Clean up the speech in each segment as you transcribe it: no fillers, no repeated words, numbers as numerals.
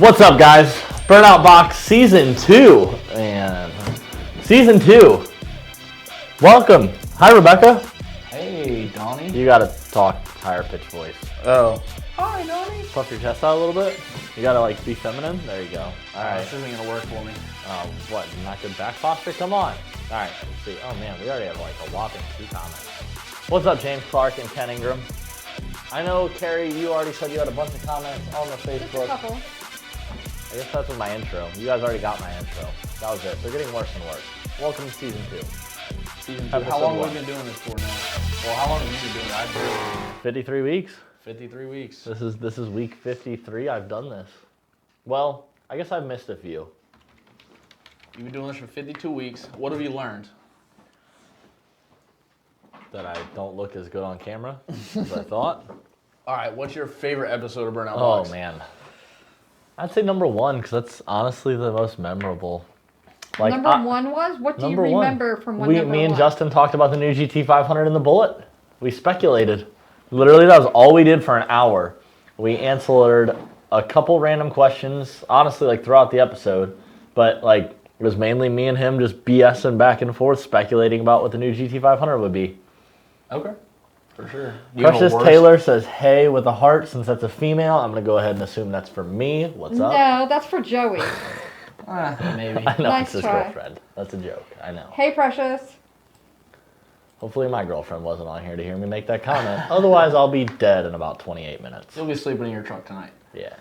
What's up, guys? Burnout Box Season 2. And Season 2. Welcome. Hi, Rebecca. Hey, Donny. You gotta talk higher pitched voice. Oh. Hi, Donny. Puff your chest out a little bit. You gotta like be feminine. There you go. All right. This isn't gonna work for me. What? Not good back posture? Come on. All right. Let's see. Oh man, we already have like a whopping 2 comments. What's up, James Clark and Ken Ingram? I know, Carrie, you already said you had a bunch of comments on the Facebook. Just a couple. I guess that's with my intro. You guys already got my intro. That was it. They're getting worse and worse. Welcome to Season 2. Season 2. How long have we been doing this for now? Well, how long have you been doing it? I've been 53 weeks. 53 weeks. This is week 53. I've done this. Well, I guess I've missed a few. You've been doing this for 52 weeks. What have you learned? That I don't look as good on camera as I thought. All right, what's your favorite episode of Burnout Box? Oh, man. I'd say number 1, because that's honestly the most memorable. Like, number 1 was? What do you remember from number 1? Me and Justin talked about the new GT500 and the Bullet. We speculated. Literally, that was all we did for an hour. We answered a couple random questions, honestly, like throughout the episode. But like, it was mainly me and him just BSing back and forth, speculating about what the new GT500 would be. Okay, for sure. Precious Taylor says, hey, with a heart. Since that's a female, I'm going to go ahead and assume that's for me. What's up? No, that's for Joey. Maybe. I know, nice it's his try. girlfriend. That's a joke. I know. Hey, Precious. Hopefully my girlfriend wasn't on here to hear me make that comment. Otherwise, I'll be dead in about 28 minutes. You'll be sleeping in your truck tonight. Yeah.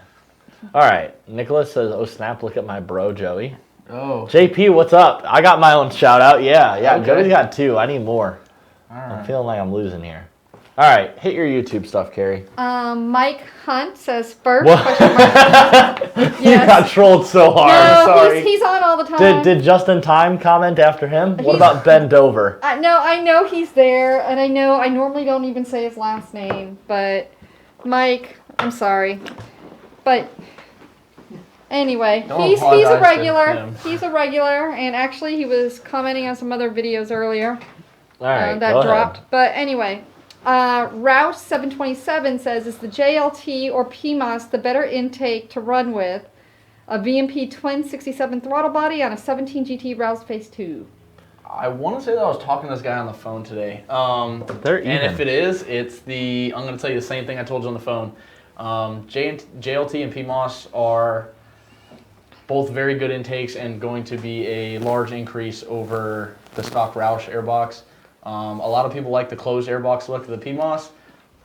All right. Nicholas says, oh, snap, look at my bro, Joey. Oh. JP, what's up? I got my own shout out. Yeah. Okay. Joey's got 2. I need more. All right. I'm feeling like I'm losing here. All right. Hit your YouTube stuff, Carrie. Mike Hunt says first. What? You got trolled so hard. No, Sorry. he's on all the time. Did Justin Time comment after him? What about Ben Dover? No, I know he's there, and I know I normally don't even say his last name, but Mike, I'm sorry. But anyway, he's a regular. He's a regular, and actually he was commenting on some other videos earlier. All right, that dropped. Ahead. But anyway, Rouse727 says, is the JLT or PMOS the better intake to run with? A VMP twin 67 throttle body on a 17 GT Rouse Phase 2. I want to say that I was talking to this guy on the phone today. They're even. And if it is, it's the, I'm going to tell you the same thing I told you on the phone. JLT and PMOS are both very good intakes and going to be a large increase over the stock Roush airbox. A lot of people like the closed airbox look of the PMOS.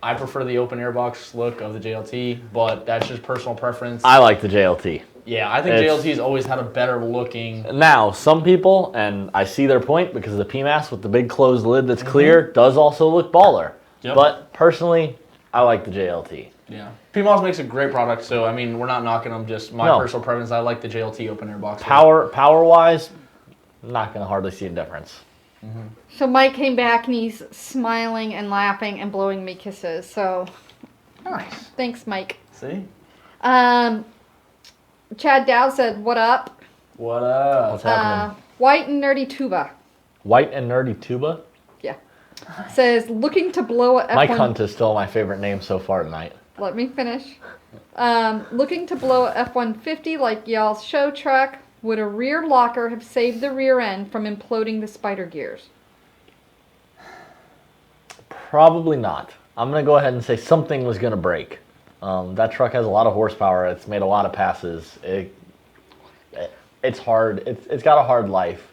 I prefer the open airbox look of the JLT, but that's just personal preference. I like the JLT. Yeah, I think JLT's always had a better looking. Now, some people, and I see their point because the PMAS with the big closed lid that's clear does also look baller. Yep. But personally, I like the JLT. Yeah. PMOS makes a great product, so I mean, we're not knocking them, just my personal preference. I like the JLT open airbox. Power-wise, not going to hardly see a difference. Mm-hmm. So Mike came back and he's smiling and laughing and blowing me kisses. So nice. Thanks, Mike. See? Chad Dow said, what up? What up? What's happening? White and Nerdy Tuba. White and Nerdy Tuba? Yeah. Says, looking to blow a F1... Mike Hunt is still my favorite name so far tonight. Let me finish. Looking to blow a F-150 like y'all's show truck. Would a rear locker have saved the rear end from imploding the spider gears? Probably not. I'm going to go ahead and say something was going to break. That truck has a lot of horsepower. It's made a lot of passes. It's hard. It's got a hard life.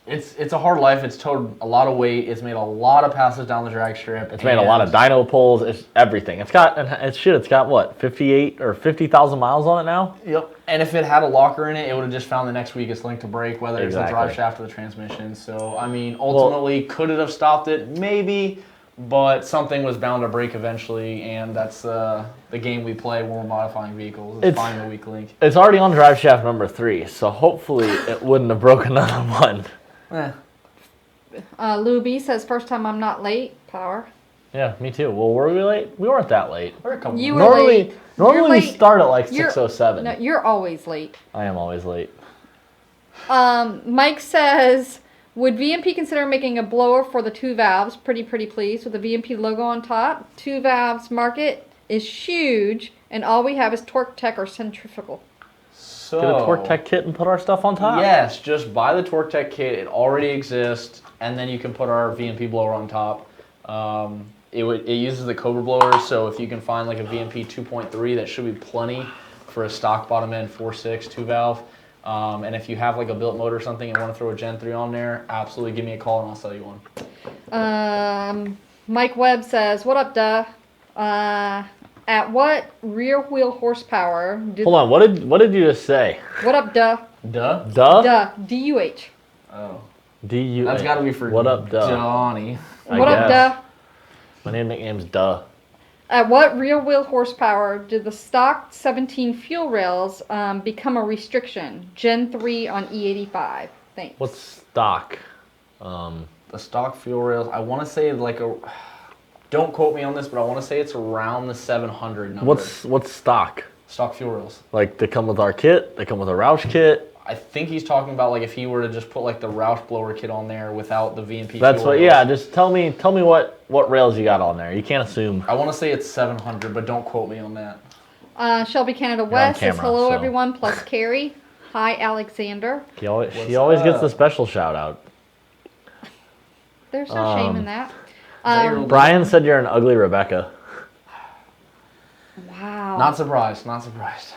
It's a hard life. It's towed a lot of weight. It's made a lot of passes down the drag strip. It's made a lot of dyno pulls. It's everything. It's got what, 58 or 50,000 miles on it now? Yep. And if it had a locker in it, it would have just found the next weakest link to break, whether it's the drive shaft or the transmission. So I mean, ultimately, could it have stopped it? Maybe. But something was bound to break eventually, and that's the game we play when we're modifying vehicles. It's finding the weak link. It's already on drive shaft number 3, so hopefully it wouldn't have broken another one. Lou B says, first time I'm not late. Power. Yeah, me too. Well, were we late? We weren't that late. We're a couple. You were late. Normally we start at like 6:07. No, you're always late. I am always late. Mike says, would VMP consider making a blower for the 2 valves? Pretty pleased with the VMP logo on top. 2 valves market is huge and all we have is Torque Tech or Centrifugal. So Get a Torque Tech kit and put our stuff on top. Yes, just buy the Torque Tech kit. It already exists, and then you can put our VMP blower on top. It uses the Cobra blowers, so if you can find like a VMP 2.3, that should be plenty for a stock bottom end 4.6 2-valve. And if you have like a built motor or something and want to throw a Gen 3 on there, absolutely give me a call and I'll sell you one. Mike Webb says, "What up, duh? At what rear wheel horsepower did?" Hold on. What did you just say? What up, duh? Duh? Duh. Duh. DUH. Oh. D-U. That's got to be for What up, duh? Donnie. What up, duh? My nickname's Duh. At what rear wheel horsepower did the stock 17 fuel rails become a restriction? Gen 3 on E85. Thanks. What's stock? The stock fuel rails, I want to say like a... Don't quote me on this, but I want to say it's around the 700 number. What's stock? Stock fuel rails? Like they come with our kit. They come with a Roush kit. I think he's talking about like if he were to just put like the Roush blower kit on there without the VMP. That's fuel what. rails. Yeah. Just tell me what rails you got on there. You can't assume. I want to say it's 700, but don't quote me on that. Shelby Canada West says, camera, "Hello, so. everyone," plus Carrie. Hi, Alexander. She always gets the special shout out. There's no shame in that. Brian said you're an ugly Rebecca. Wow. Not surprised. Not surprised.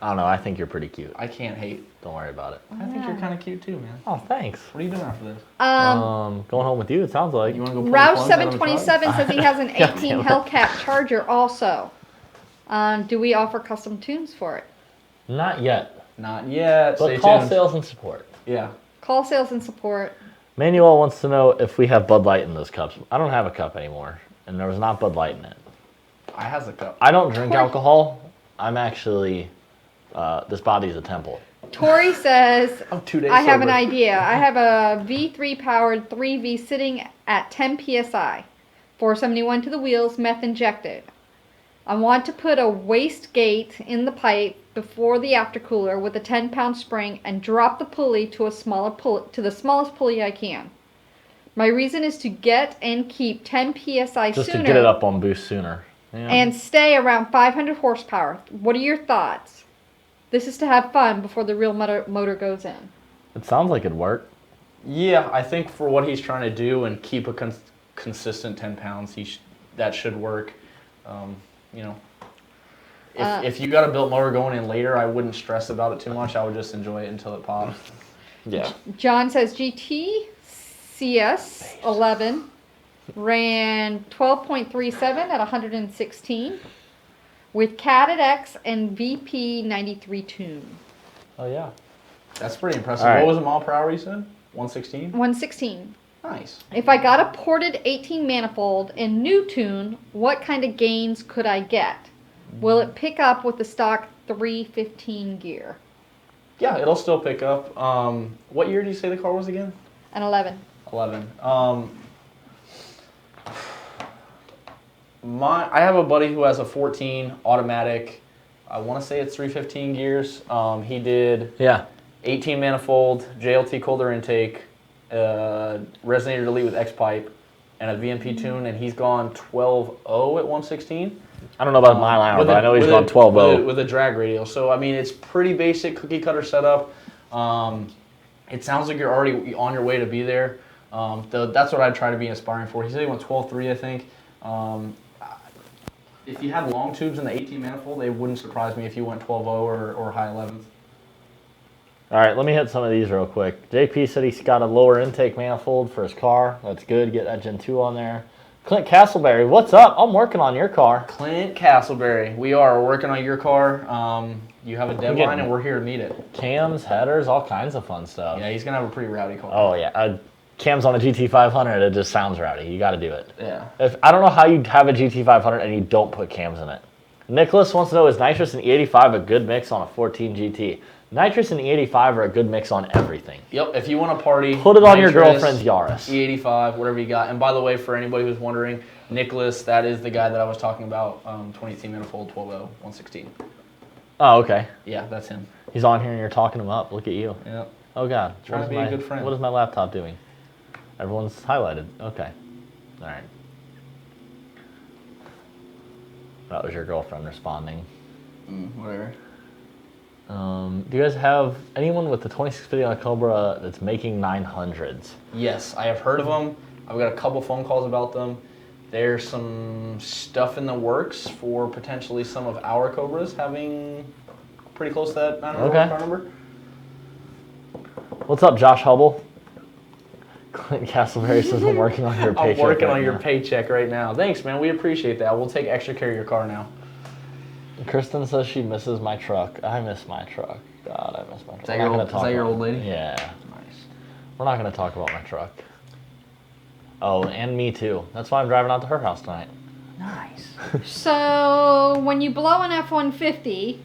I don't know. I think you're pretty cute. I can't hate. Don't worry about it. I think you're kind of cute too, man. Oh, thanks. What are you doing after this? Going home with you. It sounds like. You want to go? Pull Roush the plugs out of the truck? 727 says he has an God 18 damn it. Hellcat Charger also. Do we offer custom tunes for it? Not yet. Not yet. But Stay call tuned. sales and support. Yeah. Call sales and support. Manuel wants to know if we have Bud Light in those cups. I don't have a cup anymore, and there was not Bud Light in it. I has a cup. I don't drink alcohol. I'm actually, this body's a temple. Tori says, I'm 2 days I have an sober. idea. I have a V3 powered 3V sitting at 10 psi, 471 to the wheels, meth injected. I want to put a waste gate in the pipe before the aftercooler with a 10-pound spring and drop the pulley to the smallest pulley I can. My reason is to get and keep 10 psi Just sooner to get it up on boost sooner. Yeah. and stay around 500 horsepower. What are your thoughts? This is to have fun before the real motor goes in. It sounds like it'd work. Yeah, I think for what he's trying to do and keep a consistent 10 pounds, that should work. You know, if you got a built motor going in later, I wouldn't stress about it too much. I would just enjoy it until it pops. Yeah. John says GT CS 11 ran 12.37 at 116 with CAT at X and VP 93 tune. Oh yeah. That's pretty impressive. All right. What was the mile per hour you said? 116? 116. Nice. If I got a ported 18 manifold in new tune, what kind of gains could I get? Will it pick up with the stock 315 gear? Yeah, it'll still pick up. What year did you say the car was again? An 11. 11. I have a buddy who has a 14 automatic. I want to say it's 315 gears. He did Yeah. 18 manifold, JLT colder intake, resonator delete with X pipe, and a VMP tune, and he's gone 12.0 at 116. I don't know about mile an hour, but I know he's gone 12.0. with a drag radial. So I mean, it's pretty basic cookie cutter setup. It sounds like you're already on your way to be there. That's what I try to be aspiring for. He said he went 12.3, I think. If you had long tubes in the 18 manifold, it wouldn't surprise me if you went 12.0 or high 11th. All right, let me hit some of these real quick. JP said he's got a lower intake manifold for his car. That's good. Get that Gen 2 on there. Clint Castleberry, what's up? I'm working on your car. Clint Castleberry, we're working on your car. You have a deadline, and we're here to meet it. Cams, headers, all kinds of fun stuff. Yeah, he's gonna have a pretty rowdy car. Oh yeah, cams on a GT500. It just sounds rowdy. You got to do it. Yeah. I don't know how you have a GT500 and you don't put cams in it. Nicholas wants to know, is nitrous and E85 a good mix on a 14 GT? Nitrous and E85 are a good mix on everything. Yep. If you want to party, Put it on your nitrous, girlfriend's Yaris. E85, whatever you got. And by the way, for anybody who's wondering, Nicholas, that is the guy that I was talking about. 2018 manifold, 12.0, 116. Oh, okay. Yeah, that's him. He's on here and you're talking him up. Look at you. Yep. Oh God. Trying to be a good friend. What is my laptop doing? Everyone's highlighted. Okay. All right. That was your girlfriend responding. Whatever. Do you guys have anyone with the 2650 on a Cobra that's making 900s? Yes, I have heard of them. I've got a couple phone calls about them. There's some stuff in the works for potentially some of our Cobras having pretty close to that 900 horsepower number. What's up, Josh Hubble? Clint Castleberry says, I'm working on your paycheck. I'm working on your paycheck right now. Thanks, man. We appreciate that. We'll take extra care of your car now. Kristen says she misses my truck. I miss my truck. God, I miss my truck. Is that your old lady? Yeah. Nice. We're not going to talk about my truck. Oh, and me too. That's why I'm driving out to her house tonight. Nice. So, when you blow an F-150,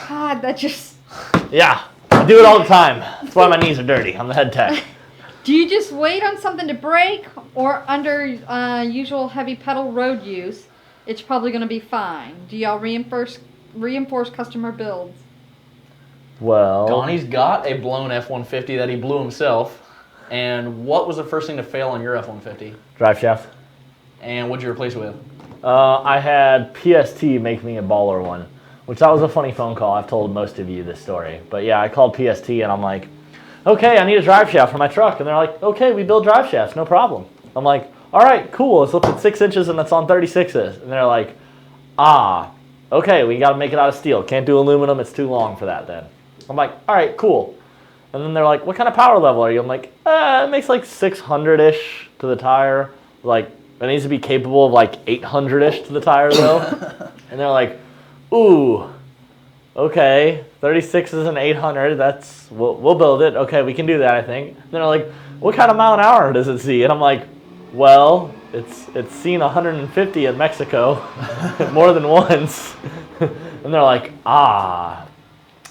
God, that just... Yeah, I do it all the time. That's why my knees are dirty. I'm the head tech. Do you just wait on something to break, or under usual heavy pedal road use, it's probably going to be fine? Do y'all reinforce customer builds? Well... Donnie's got a blown F-150 that he blew himself. And what was the first thing to fail on your F-150? Drive shaft. And what'd you replace it with? I had PST make me a baller one, which that was a funny phone call. I've told most of you this story. But yeah, I called PST and I'm like, okay, I need a drive shaft for my truck. And they're like, okay, we build drive shafts, no problem. I'm like, all right, cool. It's up at 6 inches and it's on 36s. And they're like, okay, we got to make it out of steel. Can't do aluminum. It's too long for that then. I'm like, all right, cool. And then they're like, what kind of power level are you? I'm like, it makes like 600-ish to the tire. Like, it needs to be capable of like 800-ish to the tire though. And they're like, ooh, okay, 36 and 800, we'll build it. Okay, we can do that, I think. And they're like, what kind of mile an hour does it see? And I'm like, well, it's seen 150 in Mexico more than once. And they're like,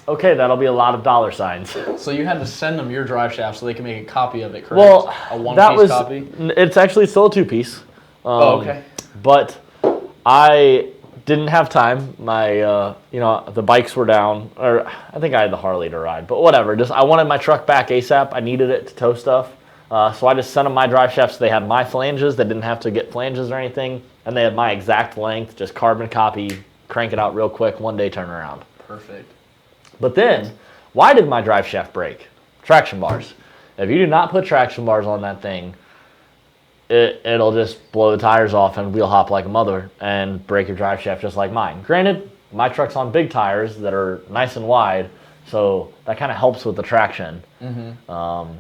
okay, that'll be a lot of dollar signs. So you had to send them your drive shaft so they can make a copy of it, correct? Well, a one-piece copy? It's actually still a 2-piece. Okay. But I didn't have time. My, the bikes were down, or I think I had the Harley to ride, but whatever. I wanted my truck back ASAP. I needed it to tow stuff. So I just sent them my drive shafts. They had my flanges. They didn't have to get flanges or anything. And they had my exact length, just carbon copy, crank it out real quick, one day turnaround. Perfect. But then, why did my drive shaft break? Traction bars. If you do not put traction bars on that thing, it'll just blow the tires off and wheel hop like a mother and break your drive shaft just like mine. Granted, my truck's on big tires that are nice and wide, so that kind of helps with the traction. Mm-hmm.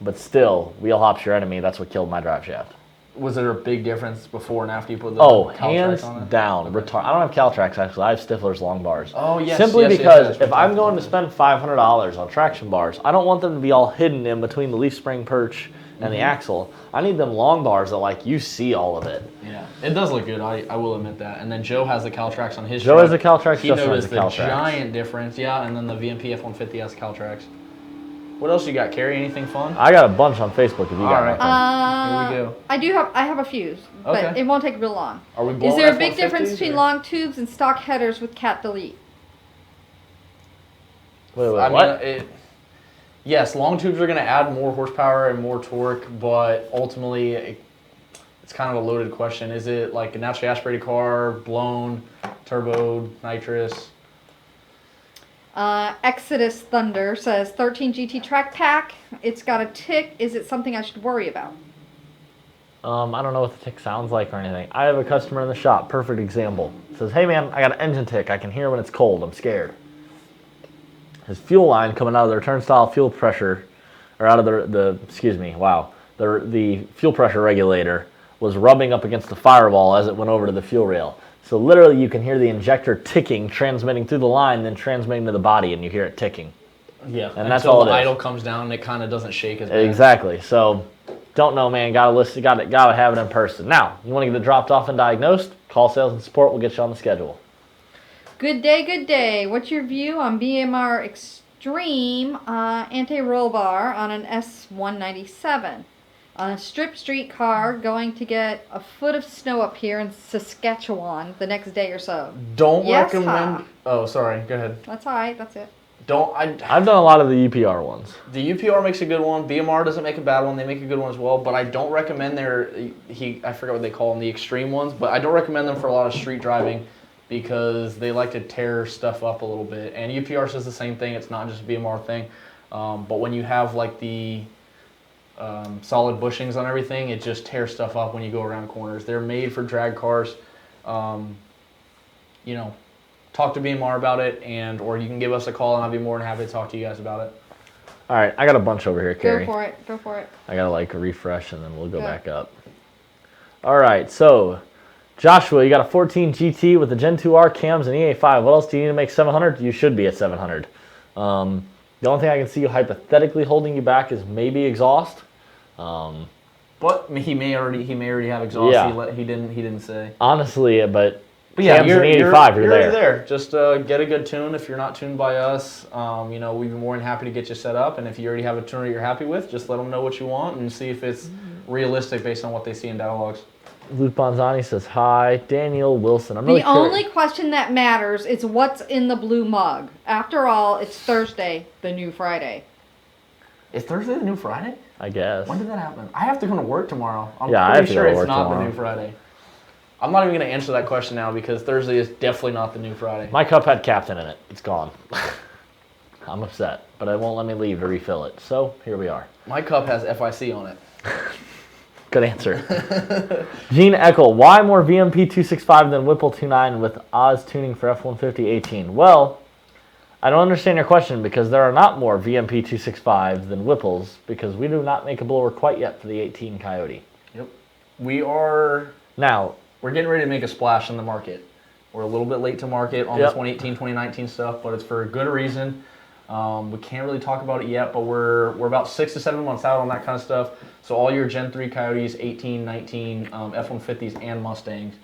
But still, wheel hop's your enemy. That's what killed my drive shaft. Was there a big difference before and after you put the Caltrax hands on it? down. Okay. I don't have Caltrax, actually. I have Stifler's long bars. Oh, yes. Simply yes, because yes, if I'm going to spend $500 on traction bars, I don't want them to be all hidden in between the leaf spring perch and the axle. I need them long bars that, you see all of it. Yeah, it does look good. I will admit that. And then Joe has the Caltrax on his Joe truck. has a Caltrax. He noticed the giant difference. Yeah, and then the VMP F-150 has Caltrax. What else you got, Carrie? Anything fun? I got a bunch on Facebook if you got anything. Here we go. I have a few, but it won't take real long. Are we blowing Is there a big F-150s difference between or? long tubes and stock headers with cat delete? Wait, I what? mean, yes, long tubes are going to add more horsepower and more torque, but ultimately, it's kind of a loaded question. Is it like a naturally aspirated car, blown, turbo, nitrous? Exodus Thunder says 13 GT track pack. It's got a tick. Is it something I should worry about? I don't know what the tick sounds like or anything. I have a customer in the shop, perfect example. Says, hey man, I got an engine tick. I can hear when it's cold. I'm scared. His fuel line coming out of the turnstile fuel pressure, or out of the fuel pressure regulator was rubbing up against the firewall as it went over to the fuel rail. So literally you can hear the injector ticking, transmitting through the line, then transmitting to the body, and you hear it ticking. Yeah, and that's all it is. Until the idle comes down and it kind of doesn't shake as bad. Exactly. So, don't know, man. Gotta have it in person. Now, you want to get it dropped off and diagnosed? Call sales and support. We'll get you on the schedule. Good day. What's your view on BMR Extreme anti-roll bar on an S197? On a strip street car going to get a foot of snow up here in Saskatchewan the next day or so. Don't recommend... Oh, sorry. Go ahead. That's all right. That's it. I've done a lot of the UPR ones. The UPR makes a good one. BMR doesn't make a bad one. They make a good one as well. But I don't recommend I forget what they call them, the extreme ones. But I don't recommend them for a lot of street driving. because they like to tear stuff up a little bit. And UPR says the same thing. It's not just a BMR thing. But when you have like the solid bushings on everything, it just tears stuff up when you go around corners. They're made for drag cars. You know, talk to BMR about it, or you can give us a call, and I'll be more than happy to talk to you guys about it. All right, I got a bunch over here, Carrie. Go for it. I gotta like refresh, and then we'll go back up. All right, so Joshua, you got a 14 GT with the Gen 2R cams and EA5. What else do you need to make 700? You should be at 700. The only thing I can see you hypothetically holding you back is maybe exhaust. But he may already have exhaust. Yeah. He didn't say. Honestly, but yeah, cams and 85, you're already there. there. Just get a good tune. If you're not tuned by us, you know, we'd be more than happy to get you set up. And if you already have a tuner you're happy with, just let them know what you want and see if it's realistic based on what they see in data logs. Luke Bonzani says hi. Daniel Wilson. I'm really The only question that matters is what's in the blue mug. After all, it's Thursday, the new Friday. Is Thursday the new Friday? I guess. When did that happen? I have to come to work tomorrow. I'm I have pretty to sure go to it's work not tomorrow. the new Friday. I'm not even going to answer that question now because Thursday is definitely not the new Friday. My cup had captain in it. It's gone. I'm upset, but it won't let me leave to refill it. So here we are. My cup has FIC on it. Good answer. Gene Eckel, why more VMP 265 than Whipple 29 with Oz tuning for F-150 18? Well, I don't understand your question because there are not more VMP 265 than Whipples because we do not make a blower quite yet for the 18 Coyote. Yep. We're getting ready to make a splash in the market. We're a little bit late to market on the 2018, 2019 stuff, but it's for a good reason. We can't really talk about it yet, but we're about 6 to 7 months out on that kind of stuff. So all your Gen 3 Coyotes, 18, 19, F-150s, and Mustangs,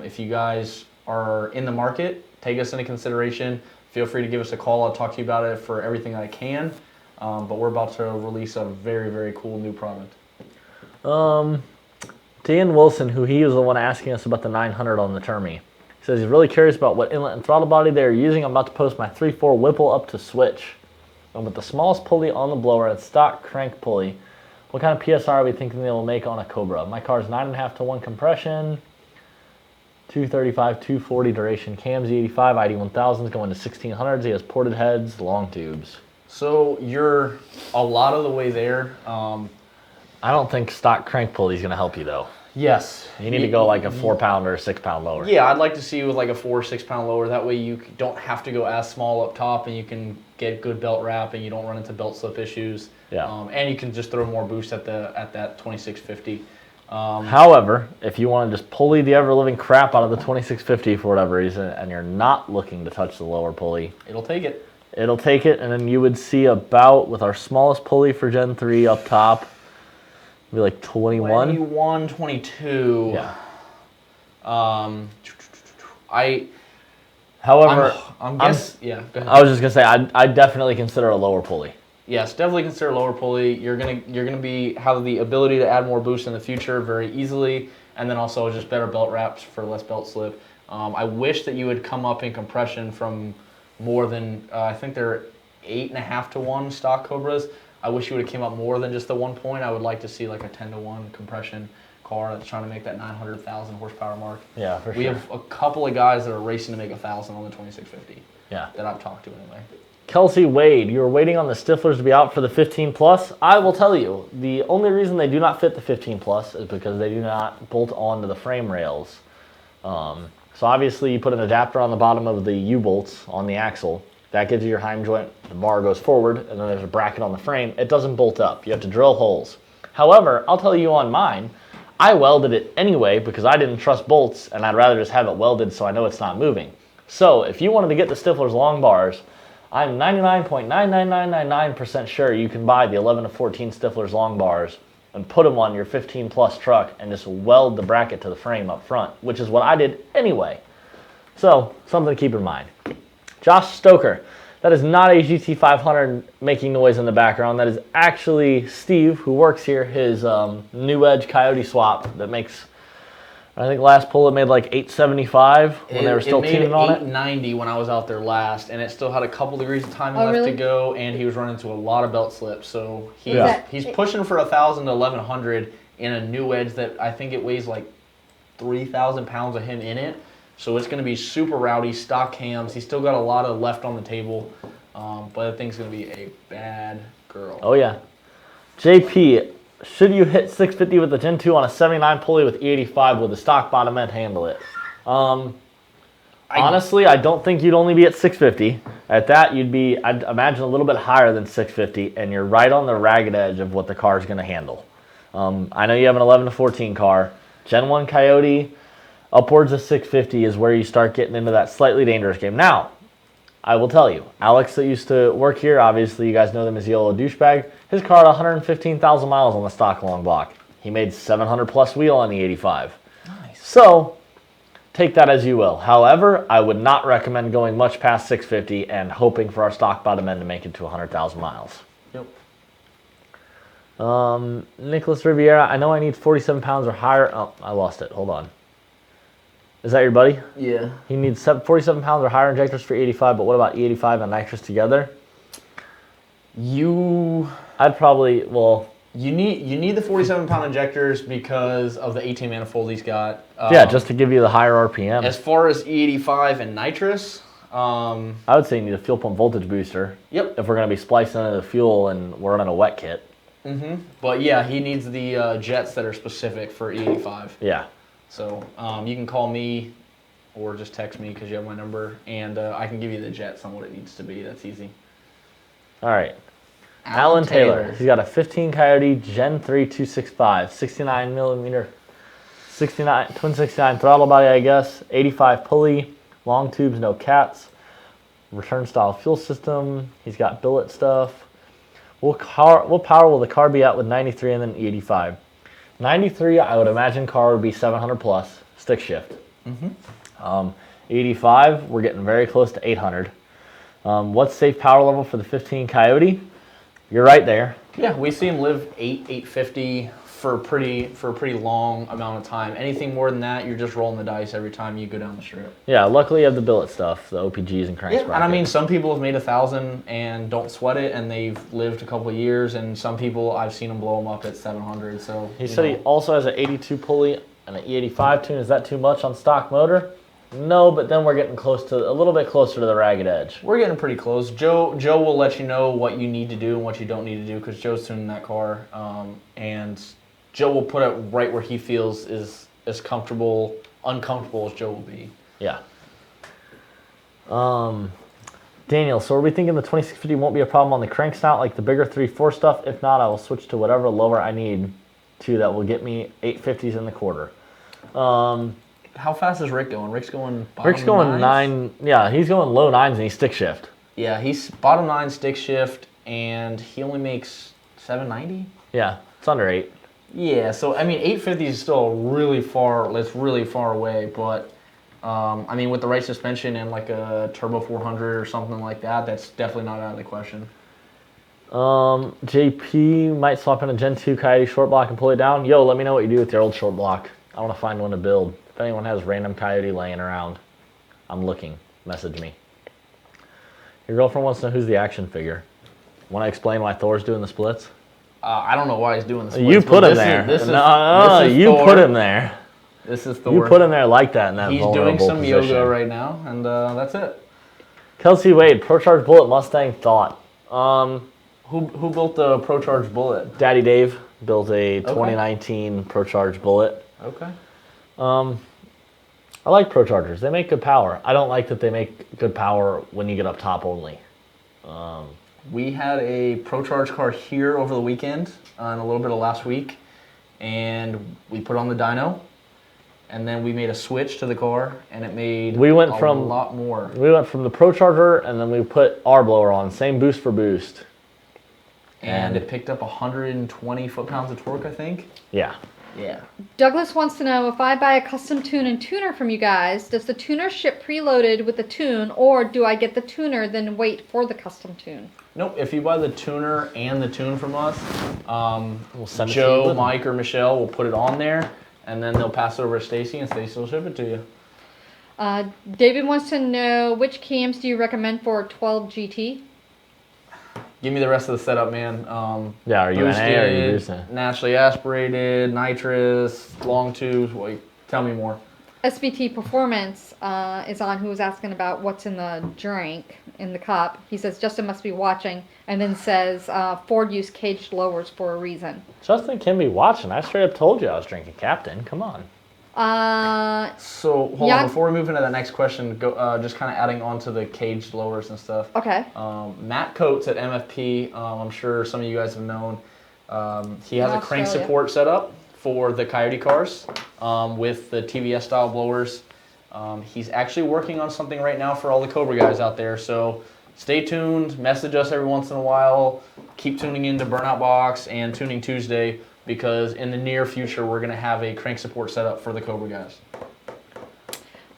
if you guys are in the market, take us into consideration. Feel free to give us a call. I'll talk to you about it for everything I can. But we're about to release a very, very cool new product. Dan Wilson, who he was the one asking us about the 900 on the Termi, says he's really curious about what inlet and throttle body they're using. I'm about to post my 3.4 Whipple up to switch. And with the smallest pulley on the blower and stock crank pulley, what kind of PSR are we thinking they will make on a Cobra? My car is 9.5 to 1 compression, 235, 240 duration, cams 85, ID 1000s going to 1600s. He has ported heads, long tubes. So you're a lot of the way there. I don't think stock crank pulley is going to help you though. Yes. You need to go like a 4-pound or a 6-pound lower. Yeah, I'd like to see you with like a 4 or 6 pound lower. That way you don't have to go as small up top and you can get good belt wrap and you don't run into belt slip issues. Yeah. And you can just throw more boost at that 2650. However, if you want to just pulley the ever-living crap out of the 2650 for whatever reason and you're not looking to touch the lower pulley, it'll take it. It'll take it, and then you would see about, with our smallest pulley for Gen 3 up top, be like 21? 21, 22. Yeah. However, yeah, go ahead. I was just going to say, I'd definitely consider a lower pulley. Yes, definitely consider lower pulley. You're gonna have the ability to add more boost in the future very easily, and then also just better belt wraps for less belt slip. I wish that you would come up in compression from more than I think they're 8.5 to 1 stock Cobras. I wish you would have came up more than just the 1 point. I would like to see like a 10 to 1 compression car that's trying to make that 900,000 horsepower mark. Yeah, for sure. We have a couple of guys that are racing to make 1,000 on the 2650. Yeah. That I've talked to anyway. Kelsey Wade, you were waiting on the Stiflers to be out for the 15 Plus. I will tell you, the only reason they do not fit the 15 Plus is because they do not bolt onto the frame rails. So obviously you put an adapter on the bottom of the U-bolts on the axle. That gives you your heim joint. The bar goes forward, and then there's a bracket on the frame. It doesn't bolt up. You have to drill holes. However, I'll tell you on mine, I welded it anyway because I didn't trust bolts, and I'd rather just have it welded so I know it's not moving. So if you wanted to get the Stiflers long bars, I'm 99.99999% sure you can buy the 11 to 14 Stiflers long bars and put them on your 15 Plus truck and just weld the bracket to the frame up front, which is what I did anyway. So, something to keep in mind. Josh Stoker, that is not a GT500 making noise in the background. That is actually Steve, who works here, his New Edge Coyote swap that makes, I think last pull it made like 875 when they were still tuning on it. It made 890 when I was out there last, and it still had a couple degrees of timing left to go, and he was running into a lot of belt slips. So he's pushing for 1,000 to 1,100 in a New Edge that I think it weighs like 3,000 pounds of him in it. So it's going to be super rowdy, stock cams. He's still got a lot of left on the table, but I think it's going to be a bad girl. Oh, yeah. JP, should you hit 650 with the Gen 2 on a 79 pulley with E85 with a stock bottom end handle it? Honestly, I don't think you'd only be at 650. At that, you'd be, I'd imagine, a little bit higher than 650, and you're right on the ragged edge of what the car is going to handle. I know you have an 11 to 14 car. Gen 1 Coyote, upwards of 650 is where you start getting into that slightly dangerous game. Now, I will tell you, Alex that used to work here, obviously you guys know them as Yellow Douchebag, his car had 115,000 miles on the stock long block. He made 700 plus wheel on the 85. Nice. So, take that as you will. However, I would not recommend going much past 650 and hoping for our stock bottom end to make it to 100,000 miles. Yep. Nicholas Riviera, I know I need 47 pounds or higher. Oh, I lost it. Hold on. Is that your buddy? Yeah. He needs 47 pounds or higher injectors for 85, but what about E85 and nitrous together? I'd probably, well... You need the 47-pound injectors because of the 18 manifold he's got. Yeah, just to give you the higher RPM. As far as E85 and nitrous, I would say you need a fuel pump voltage booster. Yep. If we're going to be splicing into the fuel and we're running a wet kit. Mm-hmm. But yeah, he needs the jets that are specific for E85. Yeah. So you can call me or just text me because you have my number, and I can give you the jets on what it needs to be. That's easy. All right. Alan Taylor. He's got a 15 Coyote Gen 3 265, 69 millimeter, 69 twin 69 throttle body, I guess, 85 pulley, long tubes, no cats, return style fuel system. He's got billet stuff. What power will the car be at with 93 and then 85? 93, I would imagine car would be 700 plus, stick shift. Mm-hmm. 85, we're getting very close to 800. What's safe power level for the 15 Coyote? You're right there. Yeah, we see him live 850 for a pretty long amount of time. Anything more than that, you're just rolling the dice every time you go down the strip. Yeah, luckily you have the billet stuff, the OPGs and crank sprocket. And I mean, some people have made 1,000 and don't sweat it, and they've lived a couple of years, and some people, I've seen them blow them up at 700, so... He said he also has an 82 pulley and an E85 tune. Is that too much on stock motor? No, but then we're getting a little bit closer to the ragged edge. We're getting pretty close. Joe will let you know what you need to do and what you don't need to do because Joe's tuning that car, and Joe will put it right where he feels is as uncomfortable as Joe will be. Yeah. Daniel, so are we thinking the 2650 won't be a problem on the crank snout like the bigger 3.4 stuff? If not, I will switch to whatever lower I need to that will get me 850s in the quarter. How fast is Rick going? Rick's going bottom 9. Yeah, he's going low 9s and he's stick shift. Yeah, he's bottom 9 stick shift, and he only makes 790. Yeah, it's under 8. Yeah, so I mean 850 is still really far away, but I mean with the right suspension and like a turbo 400 or something like that, that's definitely not out of the question. JP might swap in a Gen 2 Coyote short block and pull it down. Yo, let me know what you do with your old short block. I want to find one to build. If anyone has random Coyote laying around, I'm looking. Message me. Your girlfriend wants to know who's the action figure. Want to explain why Thor's doing the splits? I don't know why he's doing the splits. You put him there. You put him there. This is Thor. You put him there like that in that He's vulnerable doing some position. yoga right now, and that's it. Kelsey Wade, ProCharge Bullet Mustang thought. Who built the ProCharge Bullet? Daddy Dave built a 2019 ProCharge Bullet. Okay. I like ProChargers. They make good power. I don't like that they make good power when you get up top only. We had a ProCharge car here over the weekend and a little bit of last week, and we put on the dyno, and then we made a switch to the car, and it made a lot more. We went from the ProCharger, and then we put our blower on, same boost for boost. And it picked up 120 foot-pounds of torque, I think. Yeah. Yeah. Douglas wants to know, if I buy a custom tune and tuner from you guys, does the tuner ship preloaded with the tune, or do I get the tuner then wait for the custom tune? Nope. If you buy the tuner and the tune from us, we'll send Joe, Mike, or Michelle will put it on there, and then they'll pass it over to Stacy, and Stacy will ship it to you. David wants to know, which cams do you recommend for 12 GT? Give me the rest of the setup, man. Yeah, are you boosted, NA or are you boosted? naturally aspirated, nitrous, long tubes. Tell me more. SVT Performance is on, who was asking about what's in the drink, in the cup. He says Justin must be watching, and then says Ford used caged lowers for a reason. Justin can be watching. I straight up told you I was drinking Captain. Come on. So hold on, before we move into the next question, go just kind of adding on to the caged lowers and stuff. Okay. Matt Coates at MFP, I'm sure some of you guys have known. He has a crank support set up for the Coyote cars with the TVS style blowers. He's actually working on something right now for all the Cobra guys out there. So stay tuned. Message us every once in a while. Keep tuning in to Burnout Box and Tuning Tuesday, because in the near future, we're going to have a crank support set up for the Cobra guys.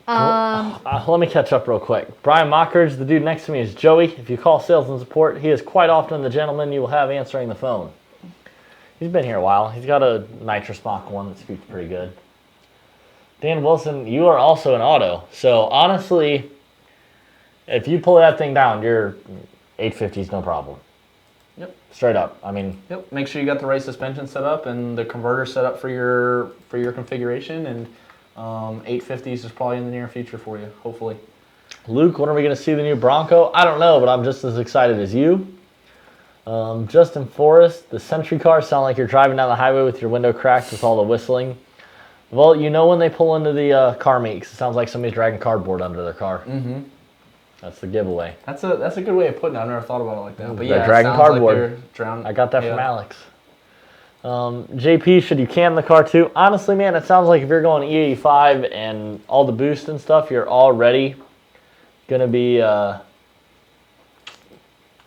Let me catch up real quick. Brian Mockridge, the dude next to me is Joey. If you call sales and support, he is quite often the gentleman you will have answering the phone. He's been here a while. He's got a nitrous Mach 1 that speaks pretty good. Dan Wilson, you are also an auto. So honestly, if you pull that thing down, your 850 is no problem. Yep. Straight up. I mean. Yep. Make sure you got the right suspension set up and the converter set up for your configuration, and 850s is probably in the near future for you, hopefully. Luke, when are we going to see the new Bronco? I don't know, but I'm just as excited as you. Justin Forrest, the Sentry cars sound like you're driving down the highway with your window cracked with all the whistling. Well, you know when they pull into the car meet, 'cause it sounds like somebody's dragging cardboard under their car. Mm-hmm. That's the giveaway. That's a good way of putting it. I've never thought about it like that. But they're yeah, dragging cardboard. Like I got that from Alex. JP, should you cam the car too? Honestly, man, it sounds like if you're going E85 and all the boost and stuff, you're already going to be...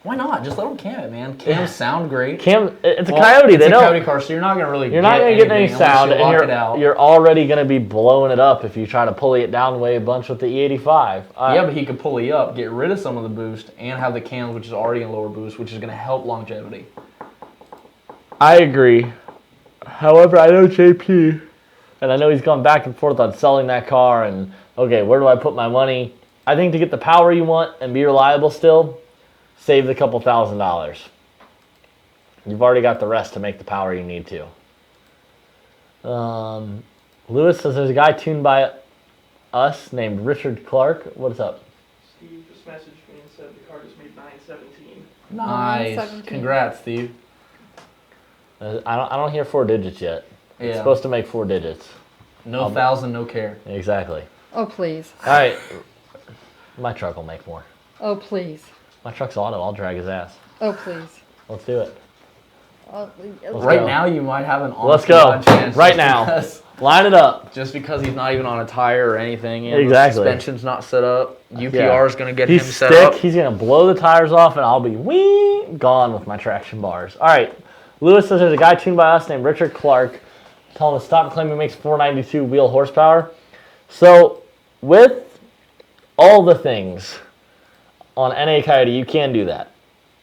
Why not? Just let them cam it, man. Cams sound great. It's a Coyote. It's a Coyote car, so you're not going to get any sound, and you're already going to be blowing it up if you try to pulley it down way a bunch with the E85. Yeah, but he could pulley up, get rid of some of the boost, and have the cams, which is already in lower boost, which is going to help longevity. I agree. However, I know JP, and I know he's gone back and forth on selling that car, and, okay, where do I put my money? I think to get the power you want and be reliable still, save the couple $1,000s. You've already got the rest to make the power you need to. Lewis says there's a guy tuned by us named Richard Clark. What is up? Steve just messaged me and said the car just made 917. Nice. 917. Congrats, Steve. I don't hear 4 digits yet. Yeah. It's supposed to make 4 digits. No thousand, no care. Exactly. Oh, please. All right. My truck will make more. Oh, please. My truck's auto. I'll drag his ass. Oh, please. Let's do it. Right now, you might have an Let's go. chance. Right now. Line it up. Just because he's not even on a tire or anything. Exactly. The suspension's not set up. UPR is going to get him set stick. up. He's going to blow the tires off, and I'll be gone with my traction bars. All right. Lewis says there's a guy tuned by us named Richard Clark. Tell him to stop claiming he makes 492 wheel horsepower. So, with all the things on NA Coyote, you can do that.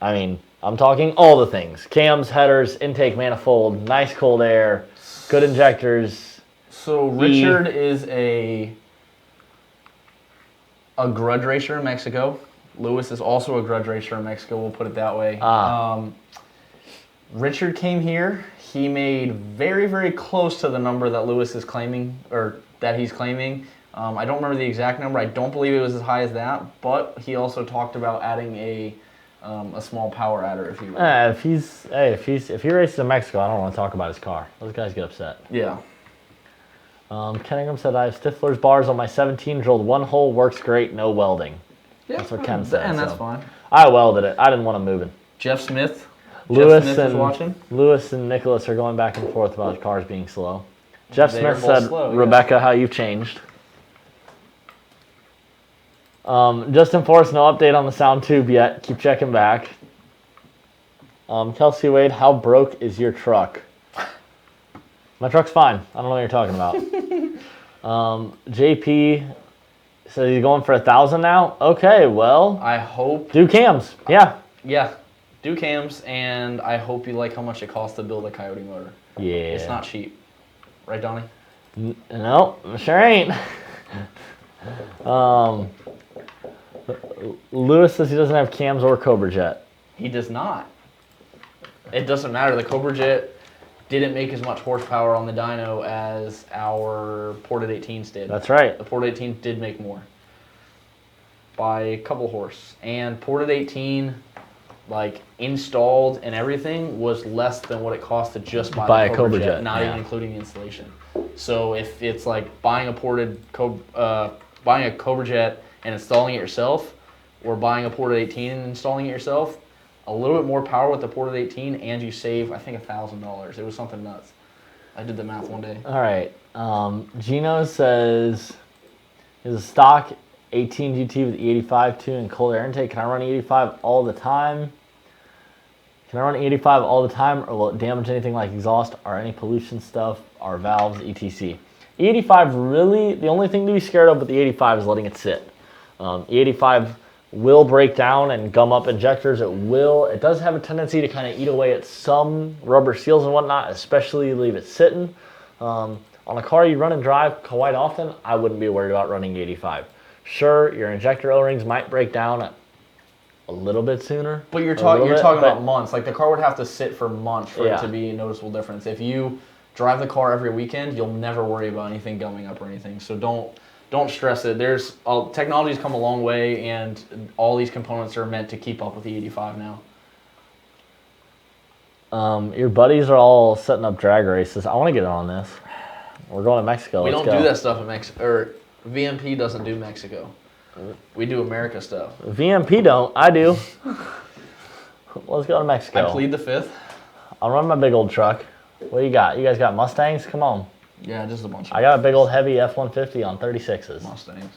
I mean, I'm talking all the things. Cams, headers, intake manifold, nice cold air, good injectors. So Richard is a grudge racer in Mexico. Lewis is also a grudge racer in Mexico, we'll put it that way. Richard came here. He made very, very close to the number that Lewis is claiming, or that he's claiming. I don't remember the exact number. I don't believe it was as high as that, but he also talked about adding a small power adder if he would. If he races in Mexico, I don't want to talk about his car. Those guys get upset. Yeah. Ken Ingram said, I have Stifler's bars on my 17, drilled one hole, works great, no welding. Yeah, that's what Ken said. And that's fine. I welded it. I didn't want him moving. Jeff Smith is watching. Lewis and Nicholas are going back and forth about cars being slow. Jeff Smith said, slow, Rebecca, how you've changed. Justin Forrest, no update on the sound tube yet. Keep checking back. Kelsey Wade, how broke is your truck? My truck's fine. I don't know what you're talking about. JP says he's going for 1,000 now. Okay, well. I hope. Do cams. Yeah. Yeah. Do cams, and I hope you like how much it costs to build a Coyote motor. Yeah. It's not cheap. Right, Donnie? No, sure ain't. Lewis says he doesn't have cams or Cobra Jet. He does not. It doesn't matter. The Cobra Jet didn't make as much horsepower on the dyno as our ported 18s did. That's right. The ported 18 did make more by a couple horse. And ported 18, like installed and everything, was less than what it cost to just buy the Cobra Jet, not even including the installation. So if it's like buying a Cobra Jet and installing it yourself, or buying a ported 18 and installing it yourself, a little bit more power with the ported 18, and you save, I think, $1,000. It was something nuts. I did the math one day. All right. Gino says, is a stock 18 GT with E85 tune and cold air intake. Can I run E85 all the time? Can I run E85 all the time, or will it damage anything like exhaust or any pollution stuff, or valves, etc.? E85 really, the only thing to be scared of with the E85 is letting it sit. E85 will break down and gum up injectors. It does have a tendency to kind of eat away at some rubber seals and whatnot, especially you leave it sitting. On a car you run and drive quite often, I wouldn't be worried about running 85. Sure, your injector O-rings might break down a little bit sooner. But you're talking about months. Like the car would have to sit for months for it to be a noticeable difference. If you drive the car every weekend, you'll never worry about anything gumming up or anything. So don't stress it. Technology's come a long way, and all these components are meant to keep up with the 85 now. Your buddies are all setting up drag races. I want to get on this. We're going to Mexico. We don't do that stuff in Mexico. Or VMP doesn't do Mexico. We do America stuff. VMP don't. I do. Let's go to Mexico. I plead the fifth. I'll run my big old truck. What do you got? You guys got Mustangs? Come on. Yeah, just a bunch of I got a big old heavy F-150 on 36s. Mustangs.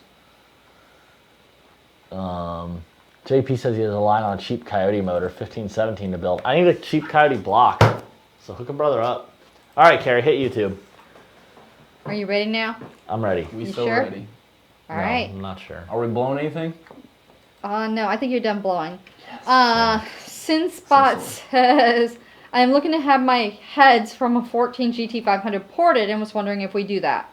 JP says he has a line on a cheap Coyote motor, 1517 to build. I need a cheap Coyote block, so hook a brother up. All right, Carrie, hit YouTube. Are you ready now? I'm ready. We You still sure? ready? All right. I'm not sure. Are we blowing anything? No, I think you're done blowing. Sinspot says, I'm looking to have my heads from a 14 GT500 ported and was wondering if we do that.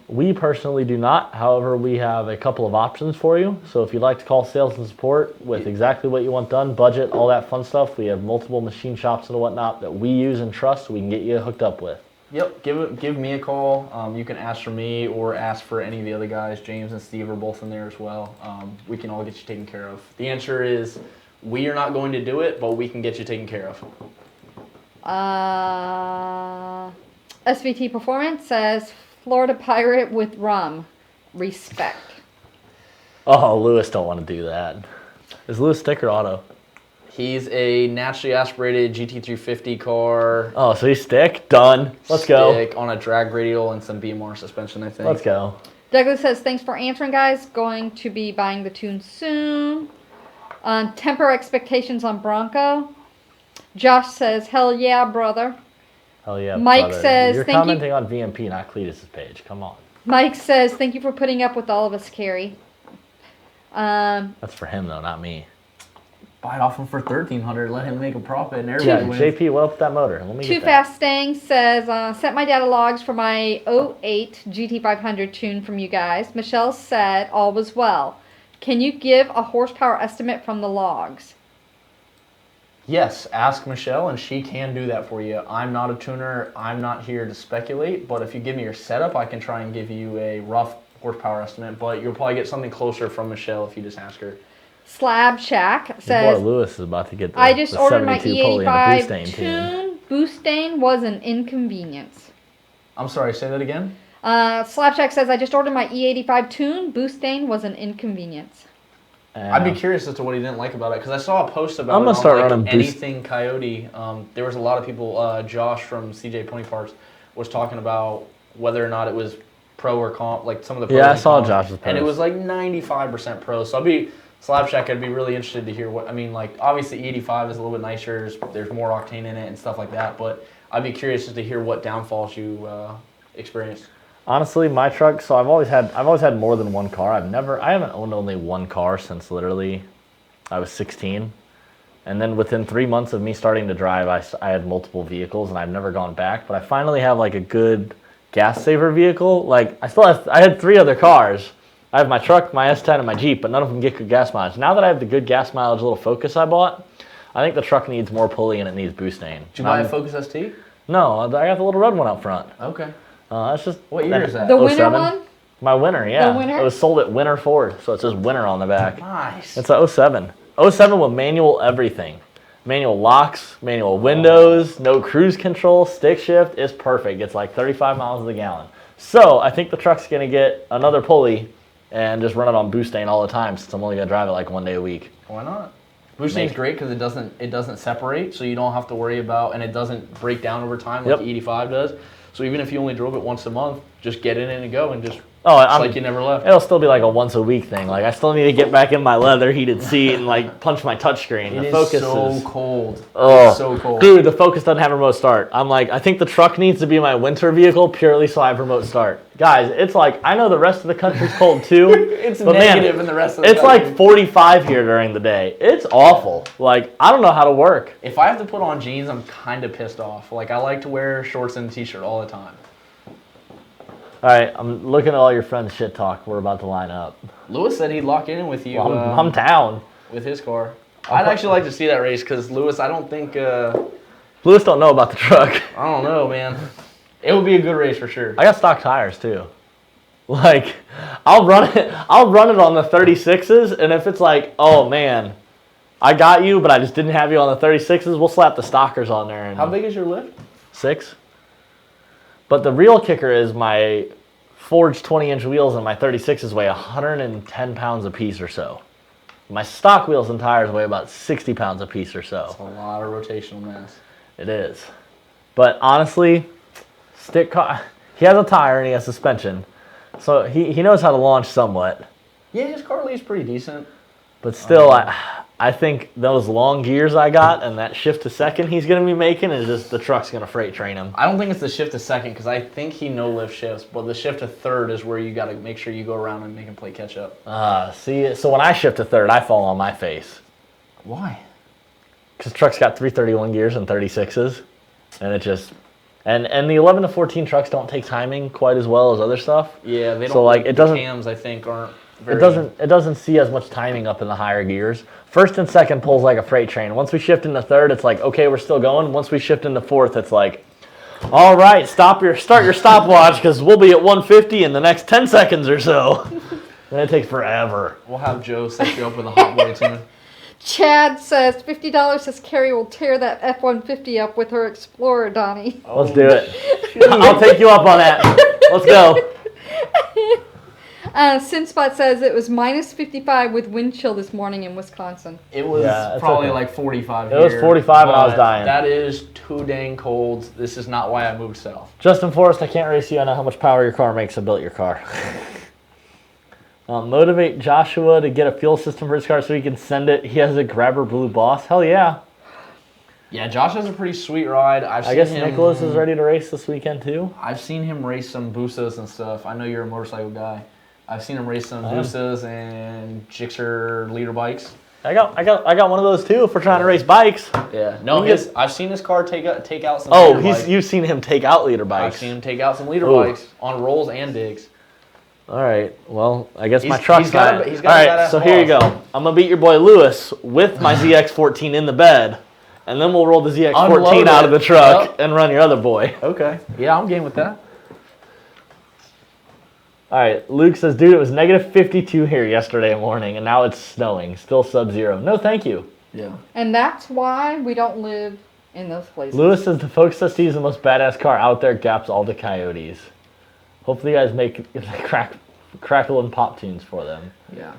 We personally do not. However, we have a couple of options for you. So if you'd like to call sales and support with exactly what you want done, budget, all that fun stuff, we have multiple machine shops and whatnot that we use and trust we can get you hooked up with. Yep, give me a call. You can ask for me or ask for any of the other guys. James and Steve are both in there as well. We can all get you taken care of. The answer is we are not going to do it, but we can get you taken care of. SVT Performance says, Florida Pirate with rum. Respect. Oh, Lewis don't want to do that. Is Lewis stick or auto? He's a naturally aspirated GT350 car. Oh, so he's stick? Done. Let's go. Stick on a drag radial and some BMR suspension, I think. Let's go. Douglas says, thanks for answering, guys. Going to be buying the tune soon. Temper expectations on Bronco. Josh says, hell yeah, brother. Hell yeah, Mike brother. says, You're thank you. commenting on VMP, not Cletus's page. Come on. Mike says, thank you for putting up with all of us, Carrie. That's for him, though, not me. Buy it off him for $1,300. Let him make a profit and Yeah, everybody wins. JP, what up with that motor? Let me Too get that. Fast Stang says, sent my data logs for my 08 GT500 tune from you guys. Michelle said all was well. Can you give a horsepower estimate from the logs? Yes, ask Michelle and she can do that for you. I'm not a tuner. I'm not here to speculate, but if you give me your setup, I can try and give you a rough horsepower estimate, but you'll probably get something closer from Michelle if you just ask her. Slab Shack Your boy says, Lewis is about to get the, I just the ordered my 72 pulley and the E85 Boustain tune. tune. Boustain was an inconvenience. I'm sorry, say that again? Slab Shack says, I just ordered my E85 tune. Boustain was an inconvenience. I'd be curious as to what he didn't like about it, because I saw a post about I'm gonna it on start like running anything Coyote. There was a lot of people, Josh from CJ Pony Parts was talking about whether or not it was pro or comp, like some of the pros Yeah, I and saw cons, Josh's post. and it was like 95% pro. So Slab Shack, I'd be really interested to hear what, I mean, like obviously E85 is a little bit nicer, there's more octane in it and stuff like that, but I'd be curious as to hear what downfalls you experienced. Honestly, my truck, so I've always had more than one car. I haven't owned only one car since literally I was 16. And then within 3 months of me starting to drive, I had multiple vehicles and I've never gone back. But I finally have like a good gas saver vehicle. Like I had 3 other cars. I have my truck, my S10, and my Jeep, but none of them get good gas mileage. Now that I have the good gas mileage little Focus I bought, I think the truck needs more pulley and it needs boosting. Did you buy a Focus ST? No, I got the little red one out front. Okay. That's just What year is that? The winter 07. one? My winter, yeah. The winter? It was sold at Winter Ford, so it says winter on the back. Nice. It's a 07. 07 with manual everything. Manual locks, manual windows, no cruise control, stick shift. It's perfect. It's like 35 miles to the gallon. So I think the truck's going to get another pulley and just run it on boosting all the time since I'm only going to drive it like 1 day a week. Why not? Boosting's great because it doesn't separate, so you don't have to worry about, and it doesn't break down over time like the 85 does. So even if you only drove it once a month, just get in and go and just like you never left. It'll still be like a once a week thing. Like I still need to get back in my leather heated seat and like punch my touchscreen. It is so cold. Oh, it's so cold. Dude, the Focus doesn't have remote start. I'm like, I think the truck needs to be my winter vehicle purely so I have remote start. Guys, it's like, I know the rest of the country's cold too. It's but negative in the rest of the country. country. It's like 45 here during the day. It's awful. Like, I don't know how to work. If I have to put on jeans, I'm kind of pissed off. Like, I like to wear shorts and a t-shirt all the time. All right, I'm looking at all your friends' shit talk. We're about to line up. Lewis said he'd lock in with you. Well, I'm down. With his car. I'd actually like to see that race because Lewis, I don't think... Lewis don't know about the truck. I don't know, man. It would be a good race for sure. I got stock tires too. Like, I'll run it on the 36s, and if it's like, oh man, I got you, but I just didn't have you on the 36s, we'll slap the stockers on there. And how big is your lift? 6. But the real kicker is my forged 20-inch wheels and my 36s weigh 110 pounds a piece or so. My stock wheels and tires weigh about 60 pounds a piece or so. That's a lot of rotational mass. It is. But honestly, he has a tire and he has suspension. So he knows how to launch somewhat. Yeah, his car leaves pretty decent. But still, I think those long gears I got and that shift to second he's going to be making is just the truck's going to freight train him. I don't think it's the shift to second because I think he no-lift shifts. But the shift to third is where you got to make sure you go around and make him play catch-up. See, so when I shift to third, I fall on my face. Why? Because the truck's got 331 gears and 36s. And it just... And the 11 to 14 trucks don't take timing quite as well as other stuff. Yeah, they don't. So like it doesn't. Cams I think aren't. Very... It doesn't see as much timing up in the higher gears. First and second pulls like a freight train. Once we shift into third, it's like okay, we're still going. Once we shift into fourth, it's like, all right, start your stopwatch because we'll be at 150 in the next 10 seconds or so. And it takes forever. We'll have Joe set you up with a hot boy tune. Chad says $50 says Carrie will tear that F-150 up with her Explorer, Donnie. Let's do it. I'll take you up on that. Let's go. Sinspot says it was minus 55 with wind chill this morning in Wisconsin. It was probably like 45 here. It was 45 and I was dying. That is too dang cold. This is not why I moved south. Justin Forrest, I can't race you. I know how much power your car makes. I built your car. Motivate Joshua to get a fuel system for his car so he can send it. He has a Grabber Blue Boss. Hell yeah. Yeah, Josh has a pretty sweet ride. I guess Nicholas is ready to race this weekend too. I've seen him race some Busas and stuff. I know you're a motorcycle guy. I've seen him race some Busas and Gixxer leader bikes. I got one of those too if we're trying to race bikes. Yeah. No, I've seen his car take out some leader bikes. You've seen him take out leader bikes. I've seen him take out some leader bikes on rolls and digs. All right. Well, I guess my truck's got it. All right. So here you go. I'm gonna beat your boy Lewis with my ZX14 in the bed, and then we'll roll the ZX14 out of the truck and run your other boy. Okay. Yeah, I'm game with that. All right. Luke says, dude, it was negative 52 here yesterday morning, and now it's snowing. Still sub-zero. No, thank you. Yeah. And that's why we don't live in those places. Lewis says the Focus ST is the most badass car out there. Gaps all the coyotes. Hopefully, you guys make crackle and pop tunes for them. Yeah.